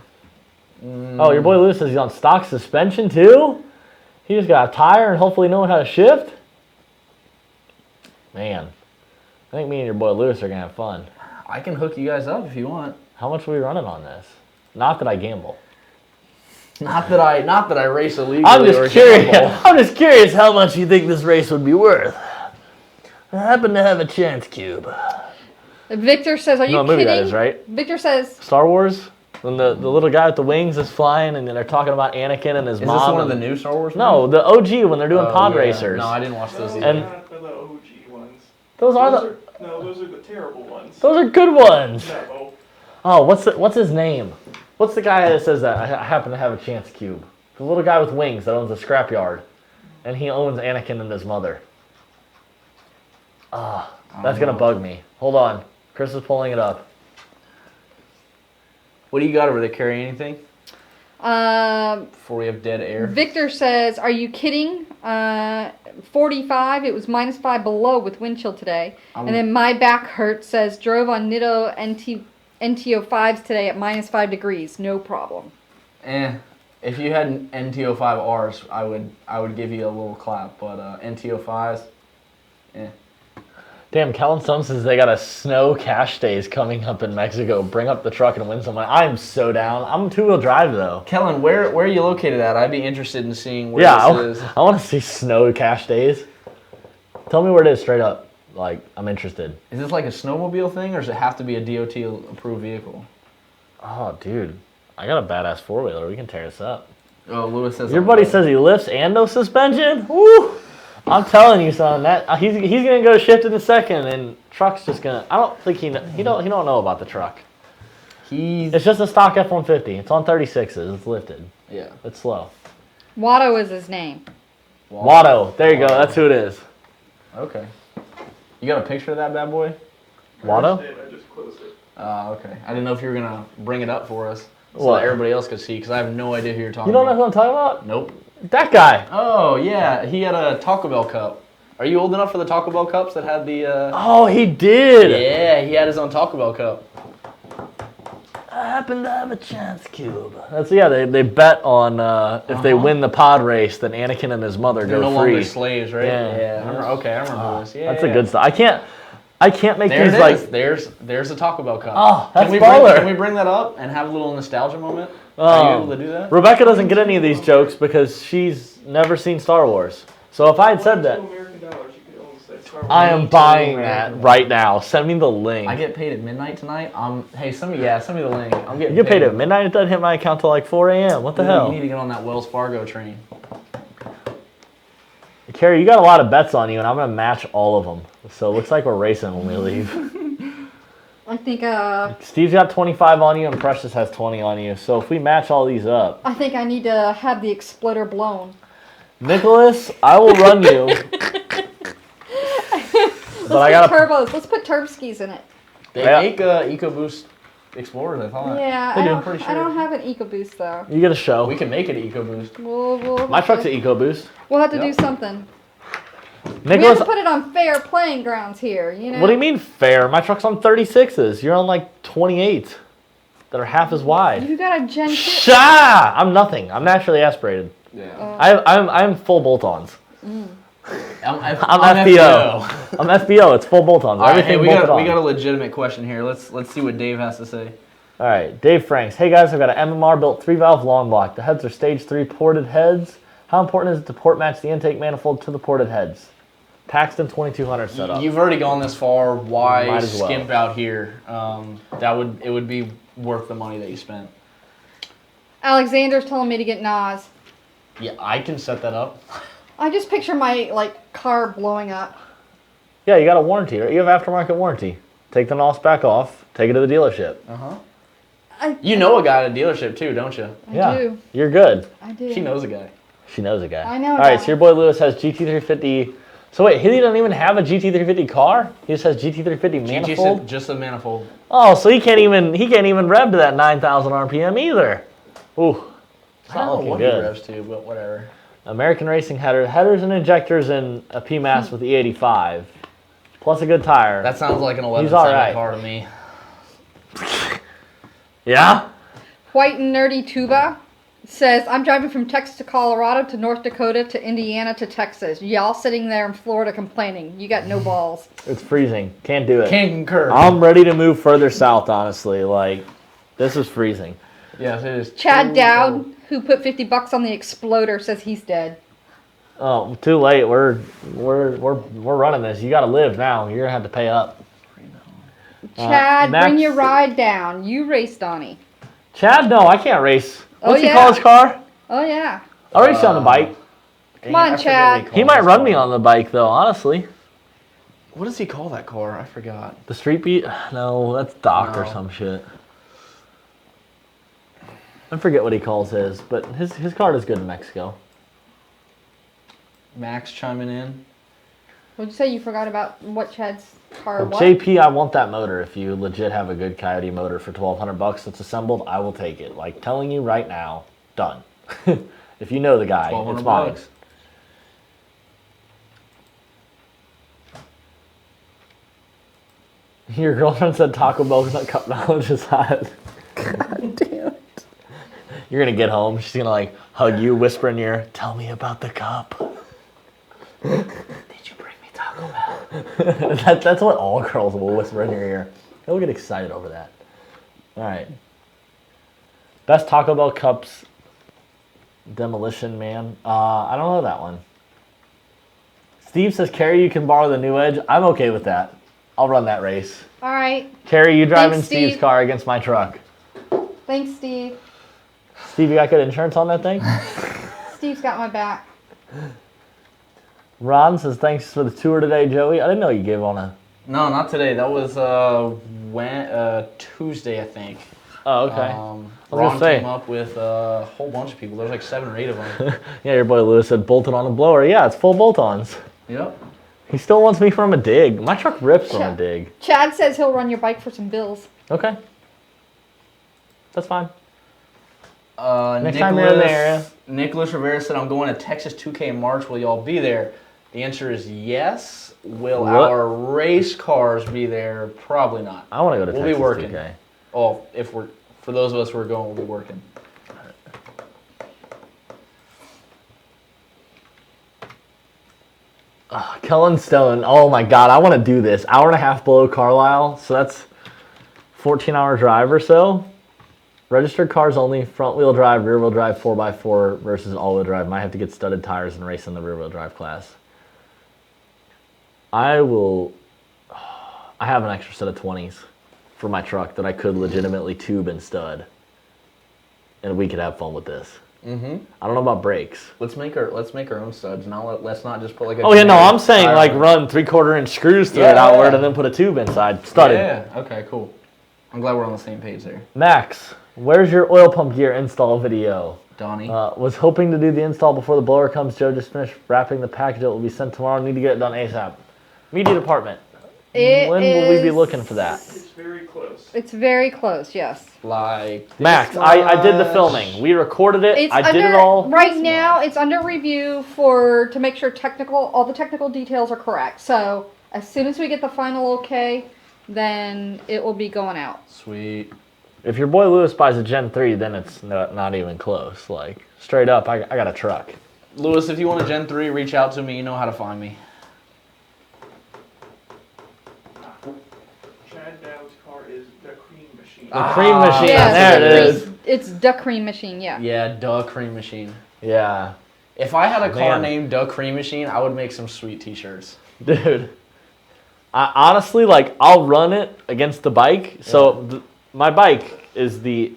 Oh, your boy Lewis says he's on stock suspension too? He just got a tire and hopefully knowing how to shift? Man, I think me and your boy Lewis are going to have fun. I can hook you guys up if you want. How much are we running on this? Not that I gamble. Not that I race illegally. I'm just curious how much you think this race would be worth. I happen to have a chance cube. Victor says, are you kidding? That is, right? Victor says... Star Wars? When the little guy with the wings is flying and then they're talking about Anakin and his mom. Is this one of the new Star Wars movies? No, the OG when they're doing pod racers. No, I didn't watch those either. And the OG ones. Those are the terrible ones. Those are good ones. No. Oh, what's his name? What's the guy that says that? I happen to have a chance cube. The little guy with wings that owns a scrapyard. And he owns Anakin and his mother. That's going to bug me. Hold on. Chris is pulling it up. What do you got over there? Carry anything? Before we have dead air. Victor says, "Are you kidding? 45. It was -5 below with wind chill today." And then my back hurts says, "Drove on Nitto NTO5s today at -5 degrees. No problem." If you had NTO5Rs, I would give you a little clap. But NTO5s, Damn, Kellen Stone says they got a snow cash days coming up in Mexico. Bring up the truck and win some money. I'm so down. I'm two-wheel drive, though. Kellen, where are you located at? I'd be interested in seeing where this is. I want to see snow cash days. Tell me where it is straight up. Like, I'm interested. Is this like a snowmobile thing, or does it have to be a DOT-approved vehicle? Oh, dude. I got a badass four-wheeler. We can tear this up. Oh, Lewis says... Your buddy says he lifts and no suspension? Woo! I'm telling you, son, that he's gonna go shift in a second, and truck's just gonna. I don't think he don't know about the truck. It's just a stock F-150. It's on 36s. It's lifted. Yeah, it's slow. Watto is his name. Watto. There you go. That's who it is. Okay. You got a picture of that bad boy? Watto? I just closed it. Okay. I didn't know if you were gonna bring it up for us so What? that everybody else could see, because I have no idea who you're talking You don't about. know who I'm talking about? Nope. That guy. Oh, yeah. He had a Taco Bell cup. Are you old enough for the Taco Bell cups that had the... Oh, he did. Yeah, he had his own Taco Bell cup. I happen to have a chance cube. They bet on if they win the pod race, then Anakin and his mother They're go no free. longer slaves, right? Yeah. I remember this. Yeah, That's a good stuff. I can't make there these it like. is. There's a Taco Bell cup. Oh, that's Can we bring that up and have a little nostalgia moment? Are you able to do that? Rebecca doesn't get any of these jokes because she's never seen Star Wars. So if I had said that, $22 you could only say Star Wars. I am buying that right now. Send me the link. I get paid at midnight tonight. Hey, send me the link. I'm getting You get paid at midnight. It doesn't hit my account till like 4 a.m. What the hell? You need to get on that Wells Fargo train. Carrie, you got a lot of bets on you, and I'm gonna match all of them. So it looks like we're racing when we leave. I think Steve's got 25 on you, and Precious has 20 on you. So if we match all these up, I think I need to have the exploder blown. Nicholas, I will run you. Let's put turbo skis in it. They make EcoBoost Explorers, I thought. Yeah, I don't have an EcoBoost though. You get a show. We can make it EcoBoost. My truck's an EcoBoost. We'll have to do something. Nicholas, we have to put it on fair playing grounds here, you know? What do you mean fair? My truck's on 36s. You're on like 28 that are half as wide. You got a Gen 2. Shah! I'm nothing. I'm naturally aspirated. Yeah. I'm full bolt-ons. I'm FBO. I'm FBO. It's full bolt-ons. Right, Everything we bolted on. got a legitimate question here. Let's see what Dave has to say. All right, Dave Franks. Hey guys, I've got an MMR built 3-valve long block. The heads are stage 3 ported heads. How important is it to port match the intake manifold to the ported heads? Paxton 2200 setup. You've already gone this far. Why Might as well. skimp out here? It would be worth the money that you spent. Alexander's telling me to get Nas. Yeah, I can set that up. I just picture my car blowing up. Yeah, you got a warranty, right? You have aftermarket warranty. Take the NOS back off. Take it to the dealership. You know a guy at a dealership too, don't you? I do. You're good. I do. She knows a guy. She knows a guy. I know a All right, guy. so your boy Lewis has GT350. So wait, he doesn't even have a GT350 car? He just has GT350 manifold? Just a manifold. Oh, so he can't even rev to that 9,000 RPM either. Ooh. I don't know looking what good. he revs to, but whatever. American Racing headers and injectors and a PMAS with the E85. Plus a good tire. That sounds like an 11 all right. car to me. Yeah? White and Nerdy Tuba says, I'm driving from Texas to Colorado to North Dakota to Indiana to Texas. Y'all sitting there in Florida complaining. You got no balls. It's freezing. Can't do it. Can't concur. I'm ready to move further south, honestly. Like, this is freezing. Yes, it is. Chad Dowd, who put $50 on the exploder, says he's dead. Oh, too late. We're running this. You got to live now. You're gonna have to pay up. Chad, Max- bring your ride down. You race Donnie. Chad, no, I can't race. What's he yeah. call his car? Oh, yeah. I'll race you on the bike. Come on, Chad. He might run me on the bike, though. Honestly, What does he call that car? I forgot. the street beat. No, that's Doc or No. some shit. I forget what he calls his, but his car is good in Mexico. Max chiming in. What'd you say? You forgot about what Chad's car? Well, What? JP, I want that motor. If you legit have a good Coyote motor for $1,200 that's assembled, I will take it. Like telling you right now, done. If you know the guy, it's mine. $1,200. Your girlfriend said Taco Bell's cup knowledge is hot. God damn it. You're gonna get home. She's gonna like hug you, whisper in your ear, "Tell me about the cup." Did you bring me Taco Bell? That's what all girls will whisper in your ear. They'll get excited over that. All right. Best Taco Bell cups. Demolition Man. I don't know that one. Steve says, "Carrie, you can borrow the new Edge." I'm okay with that. I'll run that race. All right. Carrie, you driving Thanks, Steve's Steve. car against my truck. Thanks, Steve. Steve, you got good insurance on that thing? Steve's got my back. Ron says, "Thanks for the tour today, Joey." I didn't know you gave on a... No, not today. That was Tuesday, I think. Oh, okay. Ron came up with a whole bunch of people. There's like 7 or 8 of them. Yeah, your boy Lewis said bolted on a blower. Yeah, it's full bolt-ons. Yep. He still wants me from a dig. My truck rips from a dig. Chad says he'll run your bike for some bills. Okay. That's fine. Next time you're in the area. Nicholas Rivera said, "I'm going to Texas 2K in March. Will y'all be there?" The answer is yes. Will What? our race cars be there? Probably not. I want to go to We'll Texas be working. 2K. Oh, for those of us who are going, we'll be working. Kellen Stone. Oh my God, I want to do this. Hour and a half below Carlisle, so that's 14-hour drive or so. Registered cars only, front wheel drive, rear wheel drive, 4x4 versus all wheel drive. Might have to get studded tires and race in the rear wheel drive class. I have an extra set of 20s for my truck that I could legitimately tube and stud, and we could have fun with this. Mm-hmm. I don't know about brakes. Let's make our own studs. Let's not just put like a. Oh yeah, no, generic I'm saying tire like on. run 3/4 inch screws through Yeah, it outward yeah. and then put a tube inside, studded. Yeah. Okay. Cool. I'm glad we're on the same page there. Max, where's your oil pump gear install video? Donnie. Was hoping to do the install before the blower comes. Joe just finished wrapping the package. It will be sent tomorrow. Need to get it done ASAP. Media department. When will we be looking for that? It's very close. It's very close, yes. Like this Max, I did the much. filming. We recorded it. It's I did it all. Right now, it's under review to make sure all the technical details are correct. So as soon as we get the final okay, then it will be going out. Sweet. If your boy Lewis buys a Gen 3, then it's not even close. Like, straight up, I got a truck. Lewis, if you want a Gen 3, reach out to me. You know how to find me. Chad Dowd's car is the cream machine. The cream machine. Yeah, There it it's is. It's the cream machine, yeah. Yeah, duh, cream machine. Yeah. If I had a car Man. named Duh Cream Machine, I would make some sweet t-shirts. Dude. I honestly, like, I'll run it against the bike. So my bike is the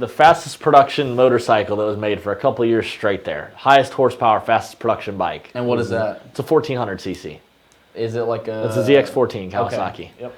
fastest production motorcycle that was made for a couple of years straight there. Highest horsepower, fastest production bike. And what is that? It's a 1400 cc. Is it like a... It's a ZX14 Kawasaki. Okay. Yep.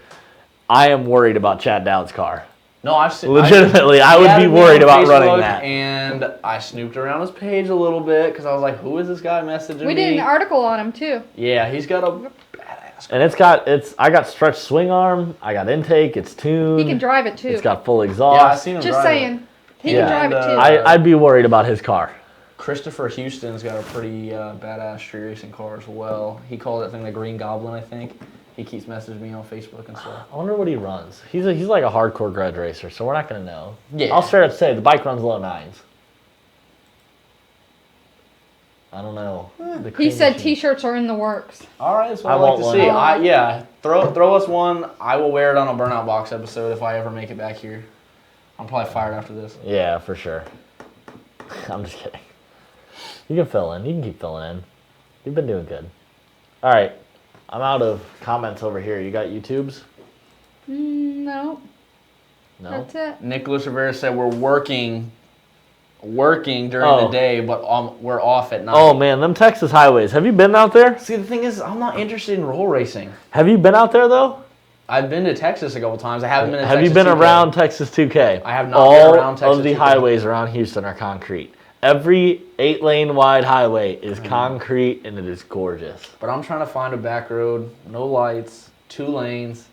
I am worried about Chad Dowd's car. No, I've seen... Legitimately, I would be worried about running that. And I snooped around his page a little bit because I was like, who is this guy messaging me? We did an article on him, too. Yeah, he's got a badass car. And I got stretched swing arm, I got intake, it's tuned. He can drive it, too. It's got full Yeah, I've exhaust. seen him Just drive saying. it. He Yeah. can drive it, too. And, I'd be worried about his car. Christopher Houston's got a pretty badass street racing car as well. He called that thing the Green Goblin, I think. He keeps messaging me on Facebook and stuff. I wonder what he runs. He's like a hardcore grudge racer, so we're not going to know. Yeah. I'll straight up say the bike runs low 9s. I don't know. The He cream said machine. T-shirts are in the works. All right, that's what I I'd like want to one. see. Yeah, throw us one. I will wear it on a Burnout Box episode if I ever make it back here. I'm probably fired after this. Yeah, for sure. I'm just kidding. You can fill in. You can keep filling in. You've been doing good. All right. I'm out of comments over here. You got YouTubes? No, No? that's it. Nicholas Rivera said we're working during Oh. the day, but we're off at night. Oh, man. Them Texas highways. Have you been out there? See, the thing is, I'm not interested in roll racing. Have you been out there, though? I've been to Texas a couple times. I haven't been to Have Texas you been 2K. around Texas 2K? I have not All been around Texas of the 2K. highways around Houston are concrete. Every 8-lane wide highway is concrete and it is gorgeous. But I'm trying to find a back road, no lights, 2 lanes,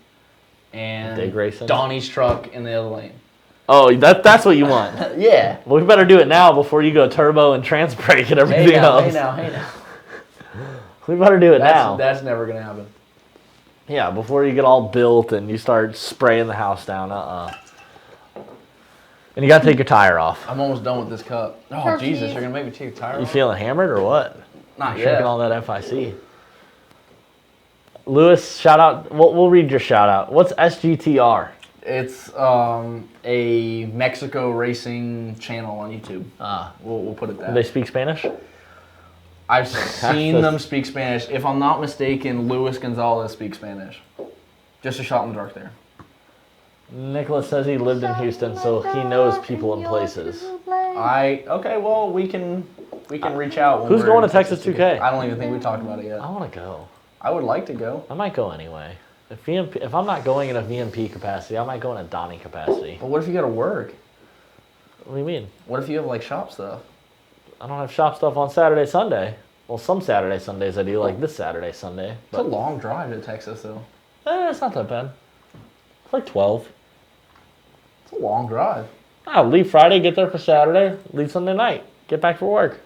and Dig racing? Donnie's truck in the other lane. Oh, that's what you want. Yeah. Well, we better do it now before you go turbo and trans brake and everything else. Hey now. We better do it now. That's never going to happen. Yeah, before you get all built and you start spraying the house down. And you got to take your tire off. I'm almost done with this cup. Oh, Turkey. Jesus, you're going to make me take the tire You off? feeling hammered or what? Not Drinking yet. all that FIC. Lewis, shout out. We'll read your shout out. What's SGTR? It's a Mexico racing channel on YouTube. We'll put it Do that. they speak Spanish? I've seen them speak Spanish. If I'm not mistaken, Luis Gonzalez speaks Spanish. Just a shot in the dark there. Nicholas says he lived in Houston, so he knows people and places. Okay, well we can reach out. When Who's we're going in to Texas 2K? I don't even think we talked about it yet. I want to go. I would like to go. I might go anyway. If I'm not going in a VMP capacity, I might go in a Donnie capacity. But what if you got to work? What do you mean? What if you have like shop stuff? I don't have shop stuff on Saturday, Sunday. Well, some Saturday, Sundays I do, like this Saturday, Sunday. It's a long drive to Texas though. It's not that bad. It's like 12. It's a long drive. I'll leave Friday, get there for Saturday, leave Sunday night, get back for work.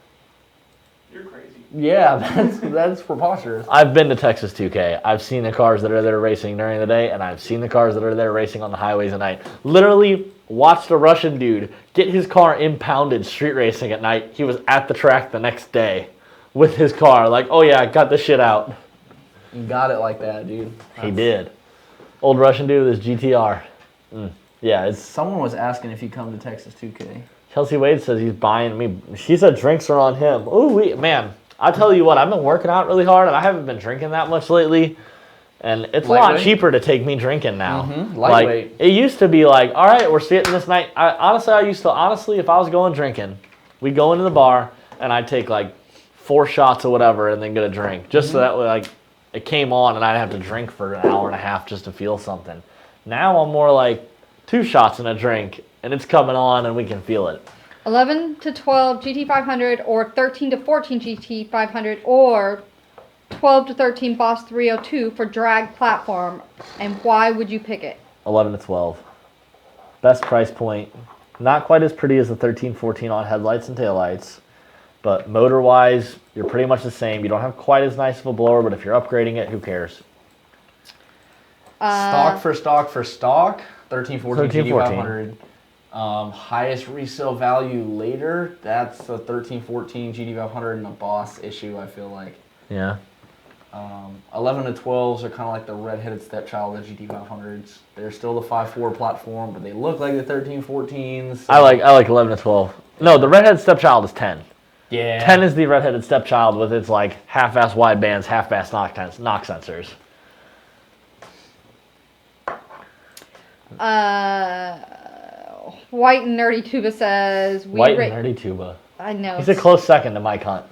You're crazy. Yeah, that's preposterous. I've been to Texas 2K. I've seen the cars that are there racing during the day, and I've seen the cars that are there racing on the highways at night. Literally watched a Russian dude get his car impounded street racing at night. He was at the track the next day with his car. Like, oh yeah, I got this shit out. You got it like that, dude. He did. Old Russian dude with his GTR. Yeah, it's... Someone was asking if you come to Texas 2K. Chelsea Wade says he's buying me. She said drinks are on him. Ooh, man. I tell you what, I've been working out really hard, and I haven't been drinking that much lately. And it's a lot Lightweight? cheaper to take me drinking now. Lightweight. Like, it used to be like, all right, we're sitting this night. Honestly, if I was going drinking, we'd go into the bar, and I'd take like 4 shots or whatever, and then get a drink. Just so that way, like, it came on, and I'd have to drink for an hour and a half just to feel something. Now I'm more like 2 shots and a drink, and it's coming on, and we can feel it. 11 to 12 GT500 or 13 to 14 GT500 or 12 to 13 Boss 302 for drag platform, and why would you pick it? 11 to 12. Best price point. Not quite as pretty as the 13, 14 on headlights and taillights, but motor-wise, you're pretty much the same. You don't have quite as nice of a blower, but if you're upgrading it, who cares? Stock for stock, 13, 14, 13, 14. GT500. Highest resale value later, that's the 13, 14 GT500 and a Boss issue, I feel like. Yeah. 11 to 12s are kind of like the redheaded stepchild of the GT500s. They're still the 5.4 platform, but they look like the 13, 14s. So. I like 11 to 12. No, the redheaded stepchild is 10. Yeah. 10 is the redheaded stepchild with its like half-ass wide bands, half-ass knock sensors. White and Nerdy Tuba says White and Nerdy Tuba. I know. He's a close second to Mike Hunt.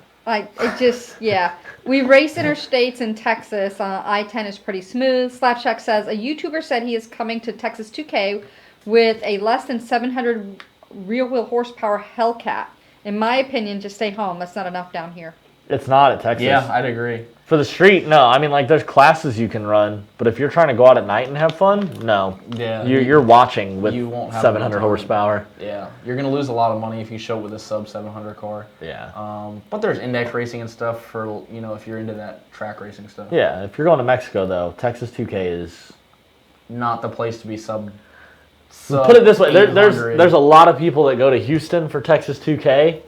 We race interstates in Texas. I-10 is pretty smooth. Slapshack says a YouTuber said he is coming to Texas 2K with a less than 700 rear-wheel horsepower Hellcat. In my opinion, just stay home. That's not enough down here. It's not at Texas. Yeah, I'd agree. For the street, no. I mean, like, there's classes you can run, but if you're trying to go out at night and have fun, no. Yeah. You're watching with you won't have 700 enough time. horsepower. Yeah. You're going to lose a lot of money if you show up with a sub 700 car. Yeah. But there's index racing and stuff for, if you're into that track racing stuff. Yeah, if you're going to Mexico, though, Texas 2K is... Not the place to be sub Put it this way, there's 800. a lot of people that go to Houston for Texas 2K.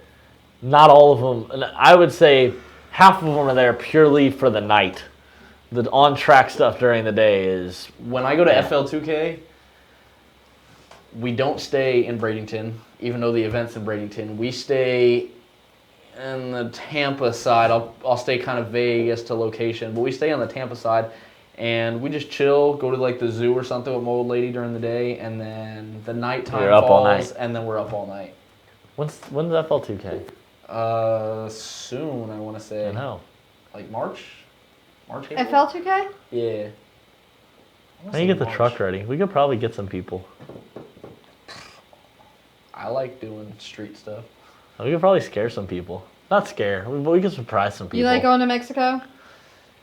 Not all of them. And I would say half of them are there purely for the night. The on-track stuff during the day is... When I go to FL2K, we don't stay in Bradenton, even though the event's in Bradenton. We stay in the Tampa side. I'll stay kind of vague as to location, but we stay on the Tampa side, and we just chill, go to like the zoo or something with my old lady during the day, and then the nighttime You're up all falls, night. and then we're up all night. When's FL2K? Soon, I want to say. I know. Like March, April? FL2K? Yeah. Now you get the truck ready. We could probably get some people. I like doing street stuff. We could probably scare some people. Not scare, but we could surprise some people. You like going to Mexico?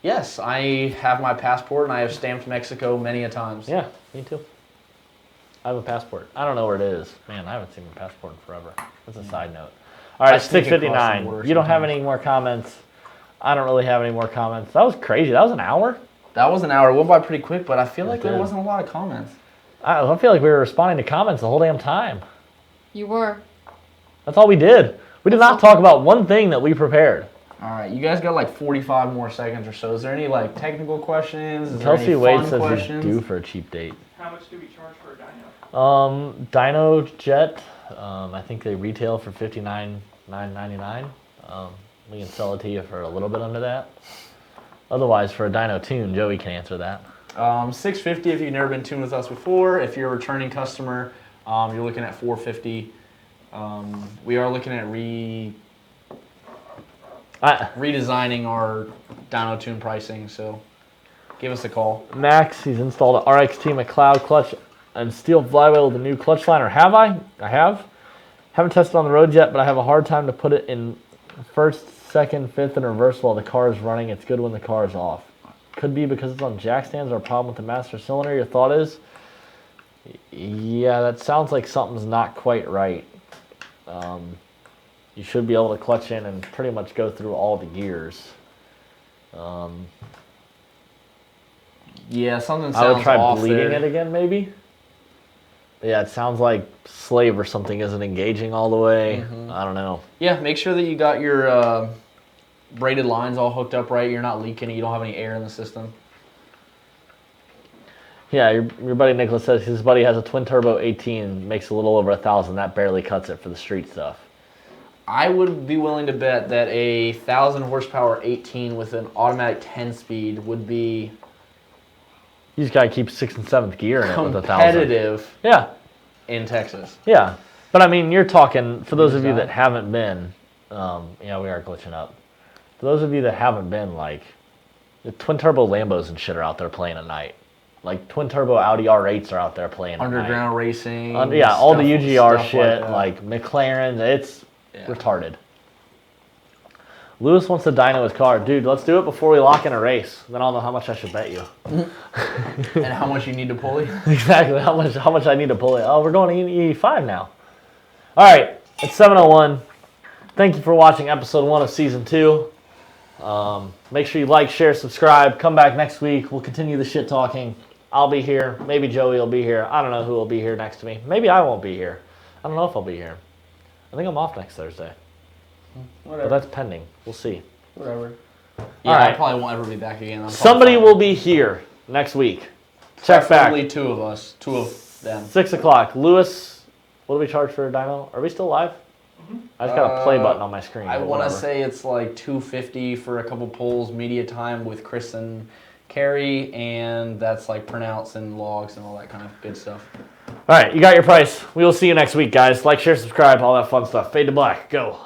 Yes, I have my passport and I have stamped Mexico many a times. Yeah, me too. I have a passport. I don't know where it is. Man, I haven't seen my passport in forever. That's a side note. All right, I it's sneak across the 6:59. border You don't have sometimes. any more comments. I don't really have any more comments. That was crazy. That was an hour. That was an hour. It went by pretty quick, but I feel like there did. wasn't a lot of comments. I feel like we were responding to comments the whole damn time. You were. That's all we did. We did not talk about one thing that we prepared. All right, you guys got like 45 more seconds or so. Is there any like technical questions? Is Kelsey there any Wade fun says questions? he's due for a cheap date. How much do we charge for a dyno? Dyno Jet, I think they retail for $59,999. We can sell it to you for a little bit under that. Otherwise, for a dyno tune, Joey can answer that. $650 if you've never been tuned with us before. If you're a returning customer, you're looking at $450. We are looking at redesigning our dyno tune pricing, so give us a call. Max, he's installed an RXT McLeod clutch and steel flywheel with a new clutch liner. Have I? I have. Haven't tested on the road yet, but I have a hard time to put it in first, second, fifth, and reverse while the car is running. It's good when the car is off. Could be because it's on jack stands or a problem with the master cylinder. Your thought is? Yeah, that sounds like something's not quite right. You should be able to clutch in and pretty much go through all the gears. Yeah, something sounds I would try off bleeding there. it again, maybe. Yeah, it sounds like slave or something isn't engaging all the way. I don't know. Yeah, make sure that you got your braided lines all hooked up right. You're not leaking it. You don't have any air in the system. Yeah, your buddy Nicholas says his buddy has a twin turbo 18, makes a little over 1,000. That barely cuts it for the street stuff. I would be willing to bet that a 1,000 horsepower 18 with an automatic 10 speed would be You just gotta keep 6th and 7th gear in it with 1,000. competitive Yeah, in Texas. yeah. But I mean, you're talking, for those of you that haven't been, yeah, we are glitching up. For those of you that haven't been, like, the twin turbo Lambos and shit are out there playing at night. Like, twin turbo Audi R8s are out there playing at night. Underground racing. Yeah, all the stuff- UGR stuff shit, that. like McLaren, it's retarded. Lewis wants to dyno his car. Dude, let's do it before we lock in a race. Then I'll know how much I should bet you. And how much you need to pulley. Exactly, how much I need to pull it. Oh, we're going to E85 now. All right, it's 7:01. Thank you for watching episode 1 of season 2. Make sure you like, share, subscribe. Come back next week. We'll continue the shit talking. I'll be here. Maybe Joey will be here. I don't know who will be here next to me. Maybe I won't be here. I don't know if I'll be here. I think I'm off next Thursday. Whatever. But that's pending. We'll see. Whatever. All Yeah, I right. probably won't ever be back again. I'm Somebody probably will be here next week. Check back. Preferably two of us. Two of them. 6 o'clock. Lewis, what do we charge for a dyno? Are we still live? I just got a play button on my screen. I but want to whatever. say it's like $250 for a couple polls, media time with Chris and Carrie, and that's like printouts and logs and all that kind of good stuff. All right, you got your price. We will see you next week, guys. Like, share, subscribe, all that fun stuff. Fade to black. Go.